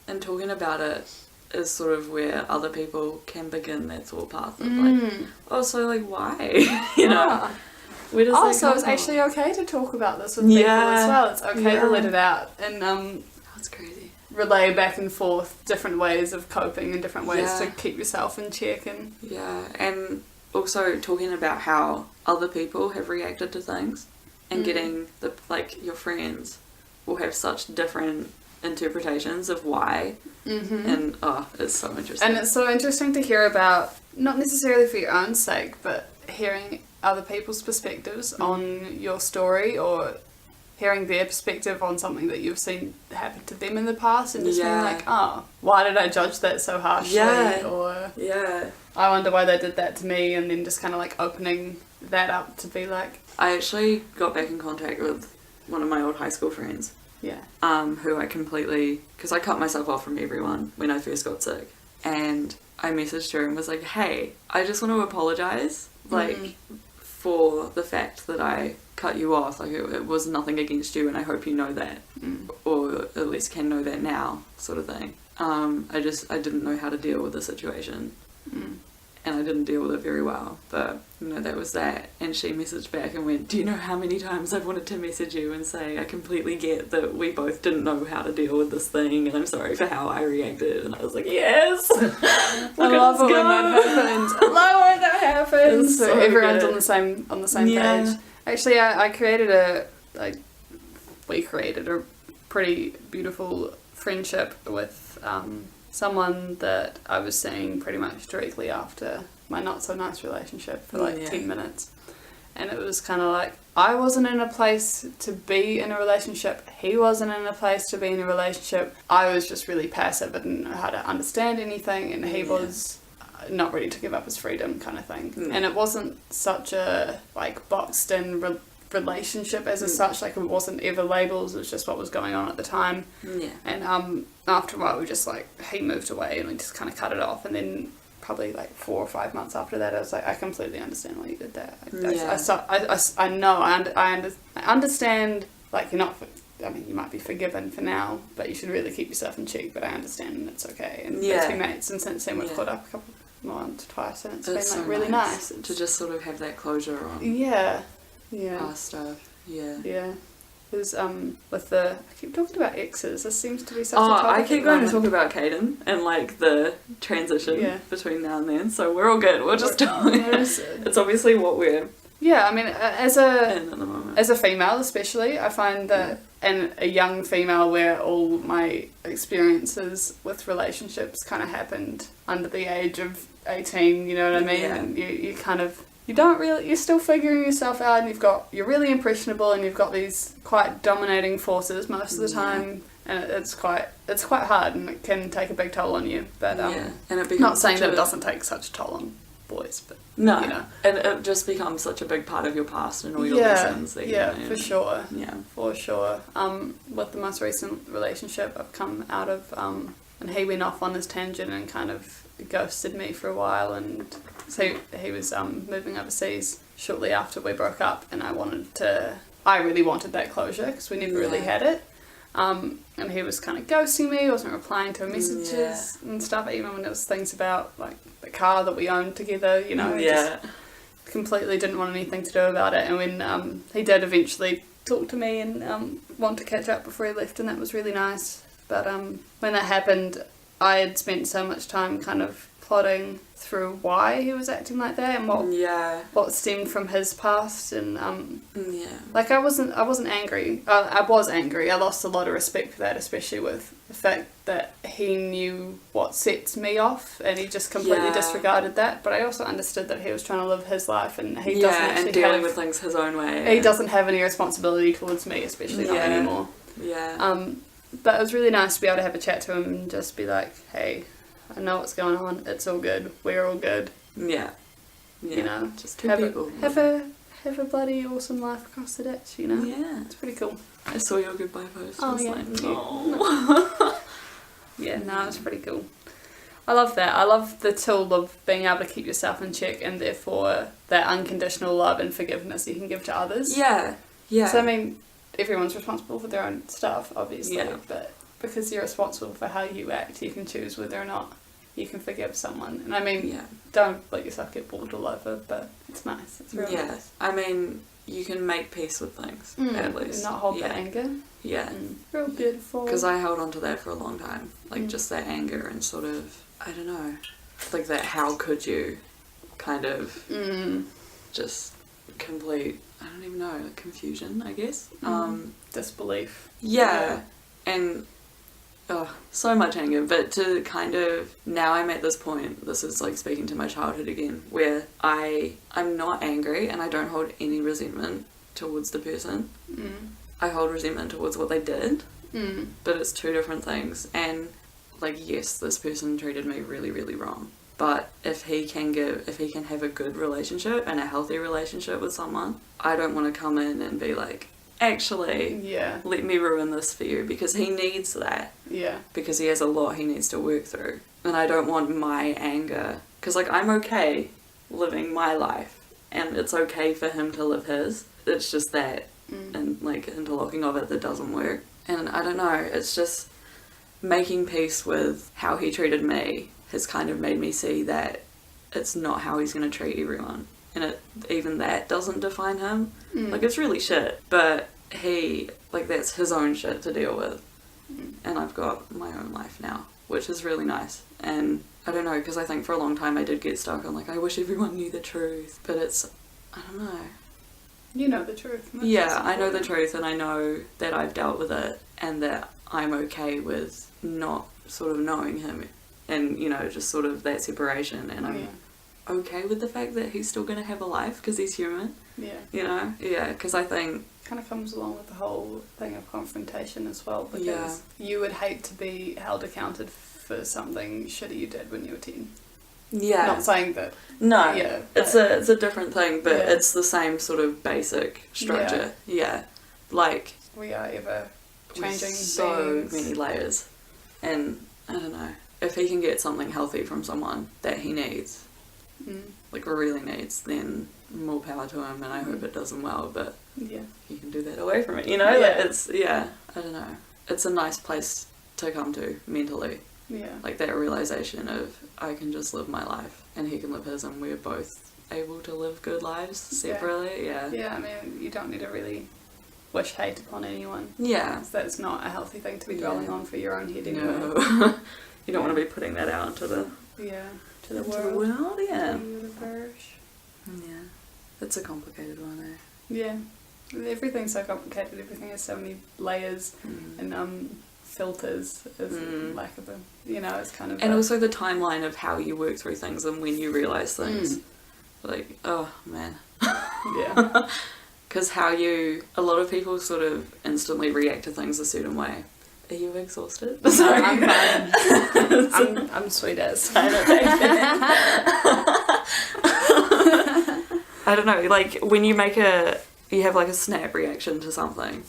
And talking about it is sort of where other people can begin that thought path of like, oh, so like why? you know? Where does that so come it's from? actually okay to talk about this with people as well. It's okay to let it out and that's crazy. relay back and forth different ways of coping and different ways to keep yourself in check. And and also talking about how other people have reacted to things and getting the like your friends will have such different interpretations of why, and it's so interesting. And it's so interesting to hear about, not necessarily for your own sake, but hearing other people's perspectives on your story, or hearing their perspective on something that you've seen happen to them in the past, and just being like, oh, why did I judge that so harshly? Or I wonder why they did that to me, and then just kind of like opening that up to be like... I actually got back in contact with one of my old high school friends. Who I completely... Because I cut myself off from everyone when I first got sick. And I messaged her and was like, hey, I just want to apologise, like, for the fact that I cut you off. Like, it was nothing against you, and I hope you know that. Or at least can know that now, sort of thing. I didn't know how to deal with the situation. And I didn't deal with it very well, but you know, that was that. And she messaged back and went, do you know how many times I've wanted to message you and say I completely get that we both didn't know how to deal with this thing, and I'm sorry for how I reacted. And I was like, yes. I love it when that happens. I love when that happens. So everyone's on the same page. Actually, we created a pretty beautiful friendship with someone that I was seeing pretty much directly after my not so nice relationship for like 10 minutes. And it was kind of like, I wasn't in a place to be in a relationship, he wasn't in a place to be in a relationship. I was just really passive and didn't know how to understand anything, and he was not ready to give up his freedom kind of thing. And it wasn't such a like boxed in relationship as such, like it wasn't ever labels, it was just what was going on at the time. And after a while we just like, he moved away and we just kind of cut it off, and then probably like 4 or 5 months after that I was like, I completely understand why you did that. I understand, like, you're not, I mean, you might be forgiven for now, but you should really keep yourself in check, but I understand and it's okay. And let's be mates, and since then we've caught up once, twice, and it's been like so really nice to just sort of have that closure on past stuff. Because with I keep talking about exes, this seems to be such a topic. I keep going to talk about Caden and like the transition between now and then, so we're all good, we'll just talk. It's obviously what we're I mean, as a female especially, I find that, and a young female where all my experiences with relationships kind of happened under the age of 18, you know what I mean? And you kind of, you're still figuring yourself out, and you're really impressionable, and you've got these quite dominating forces most of the time, and it's quite hard, and it can take a big toll on you, but and it becomes not saying that it doesn't take such a toll on boys, but you know. And it just becomes such a big part of your past and all your lessons that you learn. For sure. With the most recent relationship I've come out of, and he went off on his tangent and kind of ghosted me for a while, and so he was moving overseas shortly after we broke up, and I really wanted that closure because we never really had it, and he was kind of ghosting me, wasn't replying to messages and stuff, even when it was things about like the car that we owned together, you know. Just completely didn't want anything to do about it. And when he did eventually talk to me and want to catch up before he left, and that was really nice. But when that happened, I had spent so much time kind of plotting through why he was acting like that, and what stemmed from his past, and like I wasn't angry. I was angry. I lost a lot of respect for that, especially with the fact that he knew what sets me off, and he just completely disregarded that. But I also understood that he was trying to live his life, and he doesn't actually and dealing with things his own way. He doesn't have any responsibility towards me, especially not anymore. But it was really nice to be able to have a chat to him and just be like, hey, I know what's going on, it's all good, we're all good. You know, just two people. Have a bloody awesome life across the ditch, you know? It's pretty cool. I saw your goodbye post. Oh, I was yeah. like, oh. Yeah, no, it's pretty cool. I love that. I love the tool of being able to keep yourself in check and therefore that unconditional love and forgiveness you can give to others. Yeah. So, I mean, everyone's responsible for their own stuff, obviously, but because you're responsible for how you act, you can choose whether or not you can forgive someone. And I mean, don't let yourself get bored all over, but it's nice. It's really nice. I mean, you can make peace with things, at least. Not hold that anger. Yeah. Real beautiful. Because I held on to that for a long time. Like, just that anger and sort of, I don't know, like that how could you kind of just complete, I don't even know, like confusion, I guess. Disbelief. Yeah. And, so much anger. But to kind of, now I'm at this point, this is like speaking to my childhood again, where I'm not angry and I don't hold any resentment towards the person. I hold resentment towards what they did, but it's two different things. And like, yes, this person treated me really, really wrong, but if he can have a good relationship and a healthy relationship with someone, I don't want to come in and be like, actually, let me ruin this for you, because he needs that. Because he has a lot he needs to work through, and I don't want my anger, because like, I'm okay living my life and it's okay for him to live his. It's just that and like interlocking of it that doesn't work. And I don't know, it's just making peace with how he treated me has kind of made me see that it's not how he's going to treat everyone, and even that doesn't define him. Like, it's really shit, but that's his own shit to deal with, and I've got my own life now, which is really nice. And I don't know, because I think for a long time I did get stuck on like, I wish everyone knew the truth, but it's, I don't know. You know the truth. Yeah, I know the truth, and I know that I've dealt with it, and that I'm okay with not sort of knowing him, and, you know, just sort of that separation, and I'm okay with the fact that he's still going to have a life, because he's human. You know? Because I think kind of comes along with the whole thing of confrontation as well, because you would hate to be held accounted for something shitty you did when you were 10. Not saying that. No. It's a different thing, but it's the same sort of basic structure. Like, we are ever changing so beings. Many layers. And I don't know, if he can get something healthy from someone that he needs, like really needs, then more power to him, and I hope it does him well, but he can do that away from it, you know? Like, it's, I don't know. It's a nice place to come to mentally. Like that realization of, I can just live my life and he can live his, and we're both able to live good lives separately. I mean, you don't need to really wish hate upon anyone. That's not a healthy thing to be dwelling on for your own head anyway. No. You don't want to be putting that out into the to the world. The universe. It's a complicated one, eh? Everything's so complicated. Everything has so many layers and filters, is lack of a, it's kind of. And also the timeline of how you work through things and when you realise things. Like, oh man. Because a lot of people sort of instantly react to things a certain way. Are you exhausted? No, I'm fine. I'm sweet as. I don't know, like when you have like a snap reaction to something.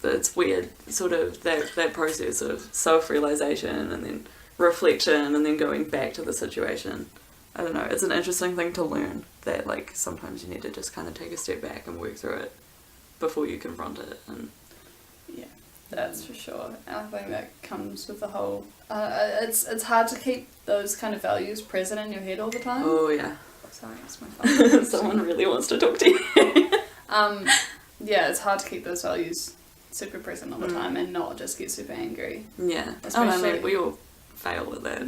It's weird, sort of that process of self-realisation and then reflection and then going back to the situation. I don't know, it's an interesting thing to learn, that like sometimes you need to just kind of take a step back and work through it before you confront it. And that's for sure. And I think that comes with the whole it's hard to keep those kind of values present in your head all the time. Sorry, it's my phone. Someone really wants to talk to you. It's hard to keep those values super present all the time and not just get super angry. I mean, we all fail with that.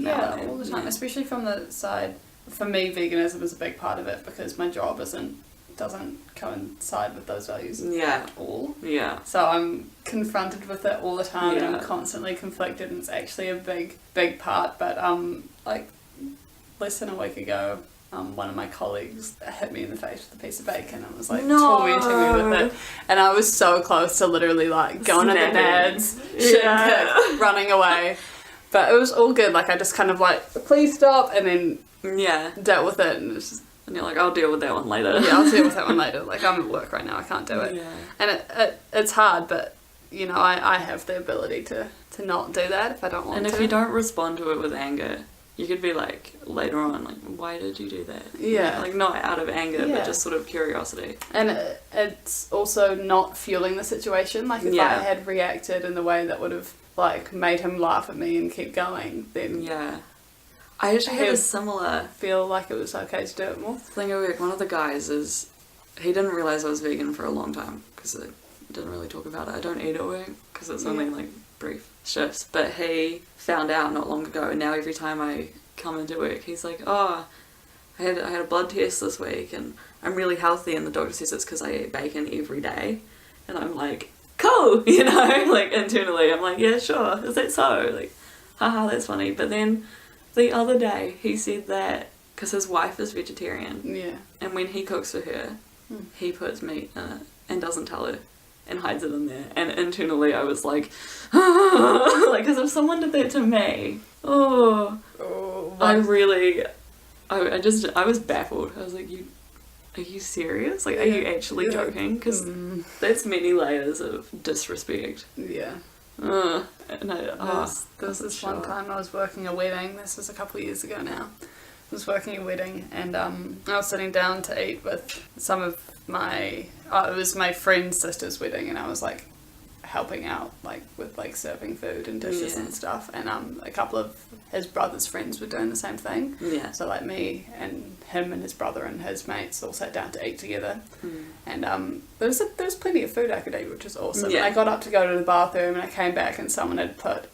All the time, especially from the side. For me, veganism is a big part of it, because my job doesn't coincide with those values at all. So I'm confronted with it all the time, and I'm constantly conflicted, and it's actually a big part. But like less than a week ago, one of my colleagues hit me in the face with a piece of bacon and was like tormenting me with it, and I was so close to literally like going to the nads, shit kick, running away. But it was all good. Like, I just kind of like, please stop, and then dealt with it, and it's just, and you're like, I'll deal with that one later. I'll deal with that one later. Like, I'm at work right now, I can't do it. And it's hard, but you know, I have the ability to not do that if I don't want to. And if you don't respond to it with anger, you could be like, later on, like, why did you do that? Yeah. Like, not out of anger, but just sort of curiosity. And it's also not fueling the situation. Like, if I had reacted in the way that would have, like, made him laugh at me and keep going, then... Yeah. I actually had a similar... feel like it was okay to do it more. Thing at work, one of the guys is... He didn't realise I was vegan for a long time, because I didn't really talk about it. I don't eat at work, because it's only, like, brief shifts. But he found out not long ago, and now every time I come into work, he's like, oh, I had a blood test this week, and I'm really healthy, and the doctor says it's because I eat bacon every day. And I'm like, cool, you know? Like, internally, I'm like, yeah, sure, is that so? Like, haha, that's funny. But then the other day, he said that because his wife is vegetarian. Yeah. And when he cooks for her, he puts meat in it and doesn't tell her and hides it in there. And internally I was like, like, because if someone did that to me, I was baffled. I was like, are you serious? Like, are you actually joking? Because that's many layers of disrespect. Yeah. And there was this one time I was working a wedding. This was a couple of years ago now. I was working a wedding, and I was sitting down to eat with some of my... it was my friend's sister's wedding, and I was, like, helping out, like, with, like, serving food and dishes and stuff. And a couple of his brother's friends were doing the same thing. Yeah. So, like, me and him and his brother and his mates all sat down to eat together. And there was plenty of food I could eat, which was awesome. Yeah. I got up to go to the bathroom, and I came back, and someone had put...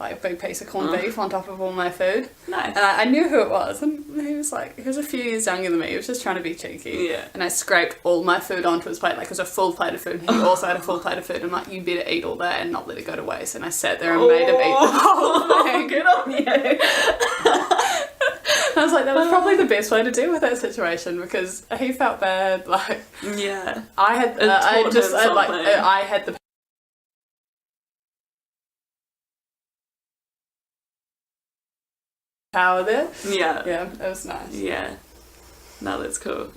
like a big piece of corned beef on top of all my food. Nice. And I knew who it was, and he was a few years younger than me. He was just trying to be cheeky. Yeah. And I scraped all my food onto his plate, like it was a full plate of food, and he also had a full plate of food. I'm like, you better eat all that and not let it go to waste. And I sat there and made him eat the whole thing. Good on you. I was like, that was probably the best way to deal with that situation, because he felt bad. Like, yeah. I had the power there. Yeah, it was nice. Yeah, no, that's cool.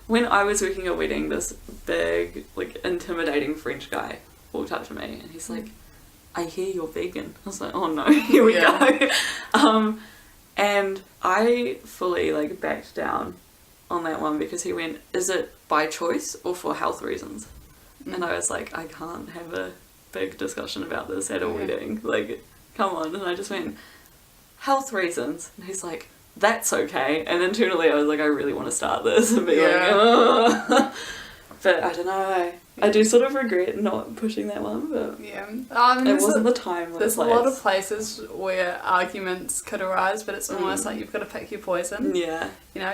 When I was working a wedding, this big, like, intimidating French guy walked up to me, and he's like, I hear you're vegan. I was like, oh no, here we go. And I fully, like, backed down on that one, because he went, is it by choice or for health reasons? And I was like, I can't have a big discussion about this at a wedding. Like, come on. And I just went, health reasons. And he's like, that's okay. And internally I was like, I really want to start this and be like, oh. But I don't know. I do sort of regret not pushing that one, but it wasn't the time. There's a lot of places where arguments could arise, but it's almost like you've got to pick your poison. Yeah. You know,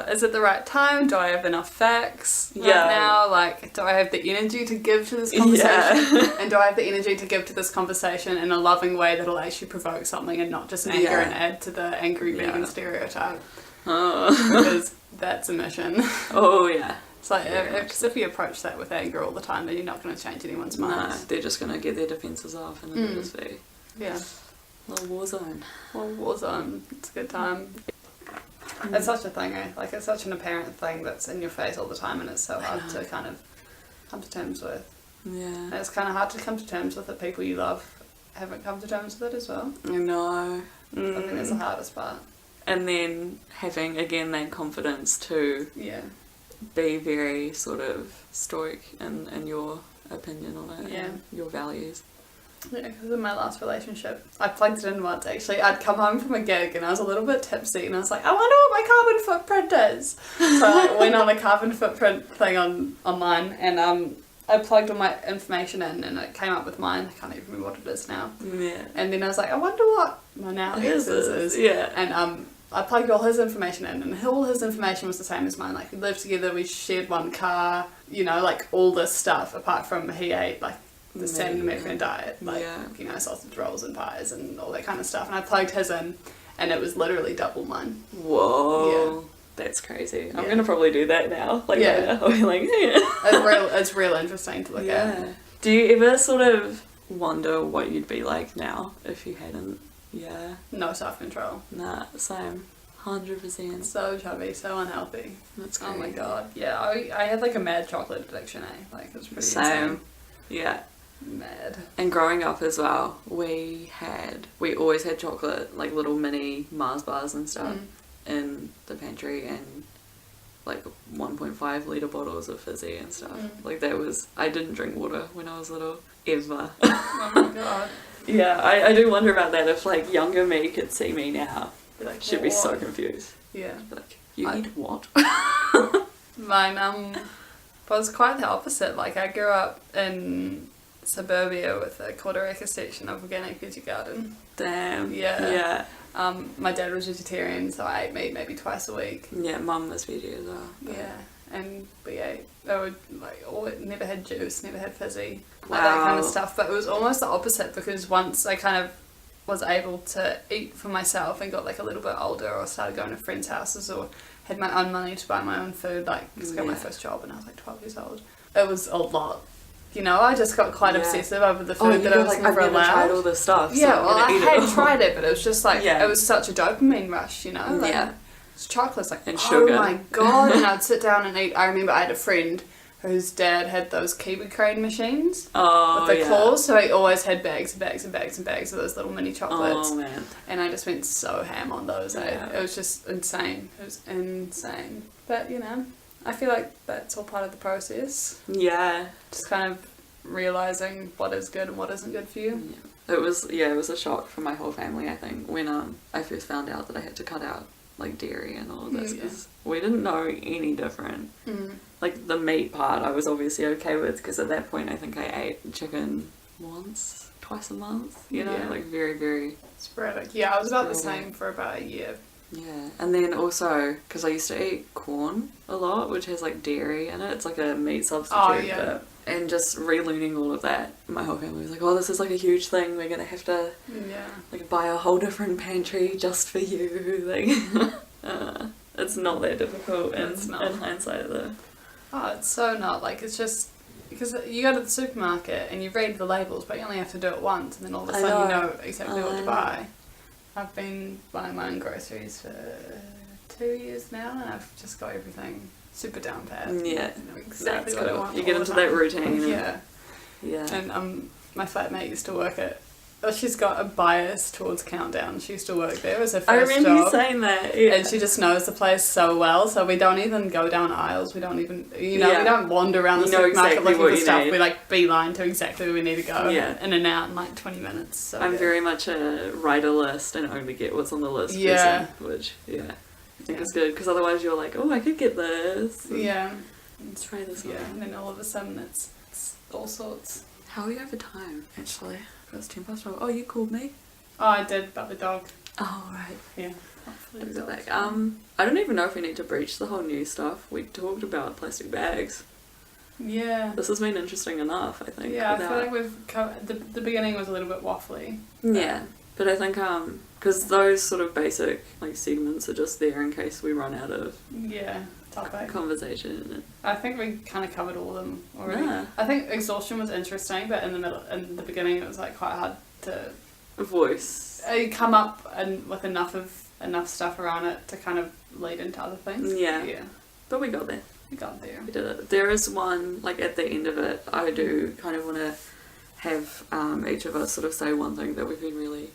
is it the right time? Do I have enough facts right now? Like, do I have the energy to give to this conversation? Yeah. And do I have the energy to give to this conversation in a loving way that'll actually provoke something and not just anger and add to the angry vegan stereotype? Because that's a mission. Oh, yeah. It's like, if you approach that with anger all the time, then you're not going to change anyone's minds. No, they're just going to get their defences off, and it'll just be a little war zone. It's a good time. It's such a thing, eh? Like, it's such an apparent thing that's in your face all the time, and it's so hard to kind of come to terms with. Yeah. And it's kind of hard to come to terms with the people you love haven't come to terms with it as well. I know. I think that's the hardest part. And then having, again, that confidence to... be very sort of stoic in your opinion on it and your values. Yeah, because in my last relationship, I plugged it in once actually. I'd come home from a gig and I was a little bit tipsy and I was like, I wonder what my carbon footprint is. So I went on a carbon footprint thing online and I plugged all my information in and it came up with mine. I can't even remember what it is now. Yeah. And then I was like, I wonder what my now ex's is. Yeah. And I plugged all his information in, and all his information was the same as mine. Like, we lived together, we shared one car, you know, like, all this stuff, apart from he ate, like, the standard American diet, like, you know, sausage rolls and pies and all that kind of stuff. And I plugged his in, and it was literally double mine. Whoa. Yeah. That's crazy. I'm going to probably do that now. Like, I'll be like, It's real interesting to look at. Do you ever sort of wonder what you'd be like now if you hadn't... Yeah. No self-control. Nah, same. 100%. So chubby, so unhealthy. That's crazy. Oh my god. Yeah, I had like a mad chocolate addiction, eh? Like, it was pretty insane. Yeah. Mad. And growing up as well, we always had chocolate, like little mini Mars bars and stuff in the pantry, and like 1.5 litre bottles of fizzy and stuff. Like I didn't drink water when I was little, ever. Oh my god. Yeah, I do wonder about that, if like younger me could see me now. Like, She'd be so confused. Yeah. Like, you eat what? Mine was quite the opposite. Like, I grew up in suburbia with a quarter-acre section of organic veggie garden. Damn. Yeah. My dad was vegetarian, so I ate meat maybe twice a week. Yeah, Mum was veggie as well. Yeah, and we ate, never had juice, never had fizzy, Wow. like that kind of stuff. But it was almost the opposite, because once I kind of was able to eat for myself and got like a little bit older, or started going to friends' houses, or had my own money to buy my own food, like, because I got my first job when I was like 12 years old. It was a lot. You know, I just got quite obsessive over the food that I was never allowed. I've tried all this stuff. Yeah, so well, I had it tried it, but it was just like, it was such a dopamine rush, you know? Like, it's chocolate's like, and oh sugar. My god, and I'd sit down and eat. I remember I had a friend whose dad had those kiwi crane machines with the claws, so he always had bags and bags and bags and bags of those little mini chocolates. Oh man. And I just went so ham on those. It was just insane. It was insane. But, you know, I feel like that's all part of the process. Yeah. Just kind of realising what is good and what isn't good for you. Yeah. It was a shock for my whole family, I think, when I first found out that I had to cut out like dairy and all of this, because we didn't know any different. Like the meat part I was obviously okay with, because at that point I think I ate chicken twice a month, you know, like very, very sporadic. Yeah, I was about the same for about a year. Yeah, and then also, because I used to eat corn a lot, which has like dairy in it, it's like a meat substitute. Oh, yeah. And just relearning all of that, my whole family was like, oh, this is like a huge thing, we're gonna have to like buy a whole different pantry just for you. Like, it's not that difficult in hindsight though. Oh, it's so not. Like, it's just, because you go to the supermarket and you read the labels, but you only have to do it once, and then all of a sudden you know exactly what to buy. I've been buying my own groceries for 2 years now, and I've just got everything super down pat. Yeah, I know exactly what I want. You get into that routine. Yeah. And my flatmate used to work at, she's got a bias towards Countdown. She used to work there. It was her first job. I remember you saying that. Yeah. And she just knows the place so well, so we don't even go down aisles. We don't even, we don't wander around the supermarket looking for stuff. We like beeline to exactly where we need to go. Yeah. In and out in like 20 minutes. So I'm very much a write a list and only get what's on the list. Yeah. Person, which, I think it's good, because otherwise you're like, oh, I could get this. Yeah. Let's try this one. Yeah, and then all of a sudden it's all sorts. How are we over time, actually? It's 10 past 12. Oh, you called me? Oh, I did, about the dog. Oh, right. Yeah. I don't even know if we need to breach the whole new stuff. We talked about plastic bags. Yeah. This has been interesting enough, I think. Yeah, I feel like we've covered, the beginning was a little bit waffly. Yeah, but I think, because those sort of basic, like, segments are just there in case we run out of topic conversation. I think we kind of covered all of them already. Yeah. I think exhaustion was interesting, but in the beginning it was like quite hard to voice. Come up and with enough stuff around it to kind of lead into other things. Yeah. But we got there. We got there. We did it. There is one, like at the end of it, I do kind of want to have each of us sort of say one thing that we've been really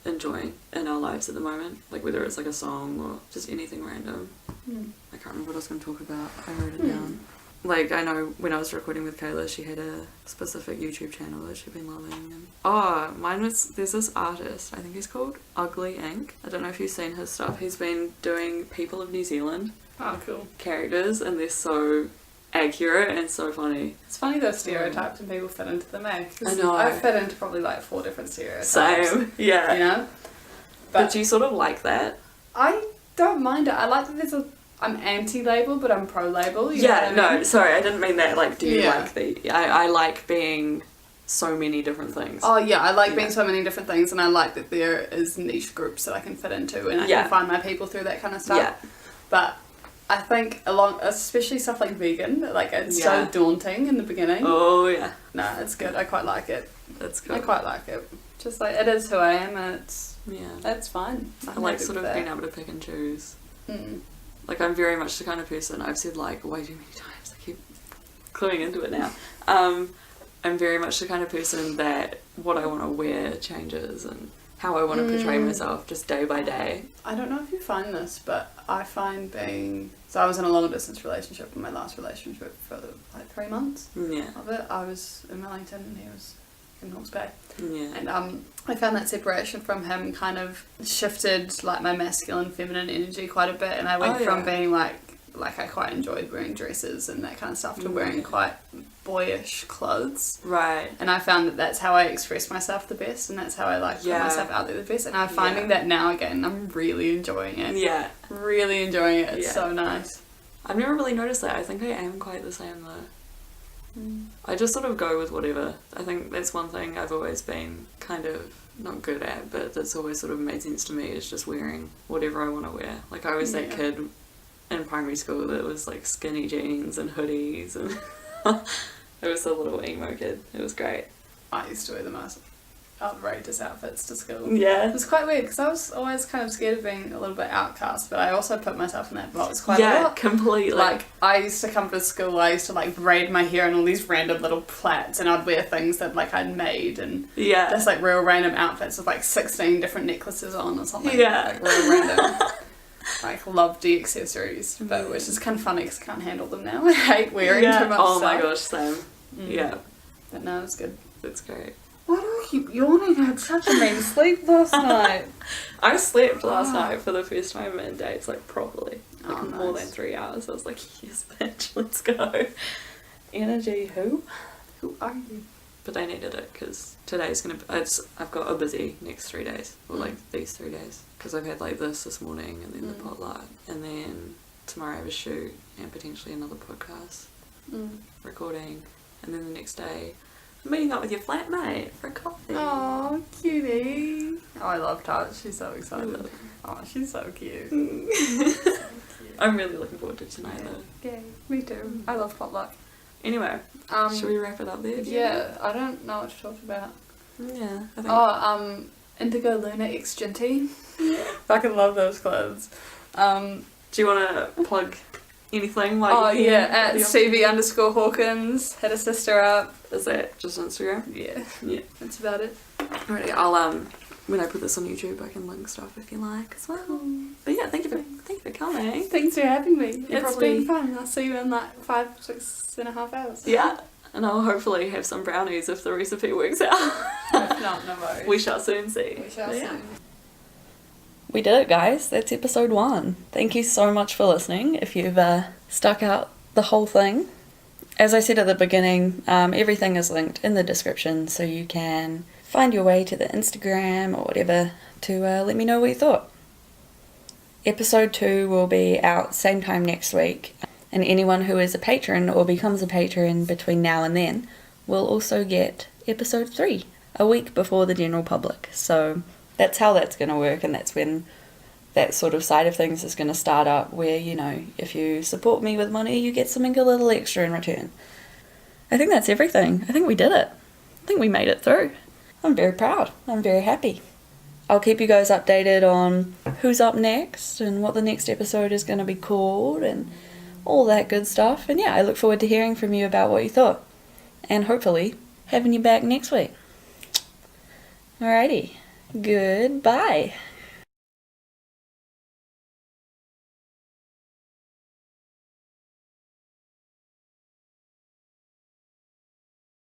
enjoying in our lives at the moment, like whether it's like a song or just anything random. I can't remember what I was going to talk about. I wrote it down. Like, I know when I was recording with Kayla, she had a specific YouTube channel that she'd been loving. And mine was, there's this artist, I think he's called Ugly Ink. I don't know if you've seen his stuff. He's been doing People of New Zealand characters, and they're so accurate and so funny. It's funny those stereotypes and people fit into them, eh? I know. I fit into probably like 4 different stereotypes. Same, yeah. You know? But you sort of like that? I don't mind it. I like that I'm anti-label, but I'm pro-label. You know what I mean? Sorry, I didn't mean that. Like, do you like I like being so many different things. Oh, yeah, I like being so many different things, and I like that there is niche groups that I can fit into, and I can find my people through that kind of stuff. Yeah. But I think especially stuff like vegan, like it's so daunting in the beginning. Oh, yeah. No, it's good. I quite like it. That's good. I quite like it. Just like, it is who I am, and it's fine. I like sort of being able to pick and choose. Like, I'm very much the kind of person, I've said like way too many times, I keep cluing into it now, I'm very much the kind of person that what I want to wear changes and how I want to portray myself just day by day. I don't know if you find this, but I find So I was in a long distance relationship, in my last relationship for like 3 months of it. I was in Wellington and he was in Hawke's Bay. Yeah. And I found that separation from him kind of shifted like my masculine, feminine energy quite a bit, and I went from being like I quite enjoyed wearing dresses and that kind of stuff to wearing quite boyish clothes. Right. And I found that that's how I express myself the best, and that's how I like put myself out there the best. And I'm finding that now again, I'm really enjoying it. Yeah. Really enjoying it. It's so nice. I've never really noticed that. I think I am quite the same though. I just sort of go with whatever. I think that's one thing I've always been kind of not good at, but that's always sort of made sense to me, is just wearing whatever I want to wear. Like I was that kid in primary school that was like skinny jeans and hoodies, and I was a little emo kid. It was great. I used to wear the most outrageous outfits to school. Yeah. It was quite weird because I was always kind of scared of being a little bit outcast, but I also put myself in that box quite a lot. Yeah, completely. Like, I used to come to school, I used to like braid my hair in all these random little plaits, and I'd wear things that like I'd made, and just like real random outfits with like 16 different necklaces on or something. Yeah. Like real random. Like, love the accessories, but which is kind of funny because I can't handle them now. I hate wearing too much Oh stuff. my gosh, same. Yeah. But no, it's good. It's great. Why do I keep yawning? I had such a mean sleep last night. I slept last night for the first time in days, like properly. Like more nice. than 3 hours. I was like, yes bitch, let's go. Energy, who? Who are you? But I needed it because today's gonna be, I've got a busy next 3 days, or like these 3 days, because I've had like this morning and then the potluck, and then tomorrow I have a shoot and potentially another podcast recording, and then the next day I'm meeting up with your flatmate for a coffee. Oh, cutie. Oh, I love Tart. She's so excited. Oh, she's so cute. So cute. I'm really looking forward to tonight though. Yeah, me too. I love potluck. Anyway, should we wrap it up there? Yeah, I don't know what to talk about. Yeah, I think. Indigo Luna X Ginty. Fucking love those clothes. Do you want to plug anything? Like at Stevie _Hawkins. Hit a sister up. Is that just Instagram? Yeah. That's about it. Alrighty, I'll when I put this on YouTube, I can link stuff if you like as well. But yeah, thank you for coming. Thanks for having me. It's probably been fun. I'll see you in like 6.5 hours. Yeah, and I'll hopefully have some brownies if the recipe works out. If not, no worries. We shall soon see. We shall soon. We did it, guys. That's episode 1. Thank you so much for listening. If you've stuck out the whole thing. As I said at the beginning, everything is linked in the description, so you can find your way to the Instagram or whatever to let me know what you thought. Episode 2 will be out same time next week, and anyone who is a patron or becomes a patron between now and then will also get episode 3 a week before the general public. So that's how that's going to work, and that's when that sort of side of things is going to start up, where, you know, if you support me with money, you get something a little extra in return. I think that's everything. I think we did it. I think we made it through. I'm very proud. I'm very happy. I'll keep you guys updated on who's up next and what the next episode is going to be called and all that good stuff. And yeah, I look forward to hearing from you about what you thought. And hopefully having you back next week. Alrighty. Goodbye.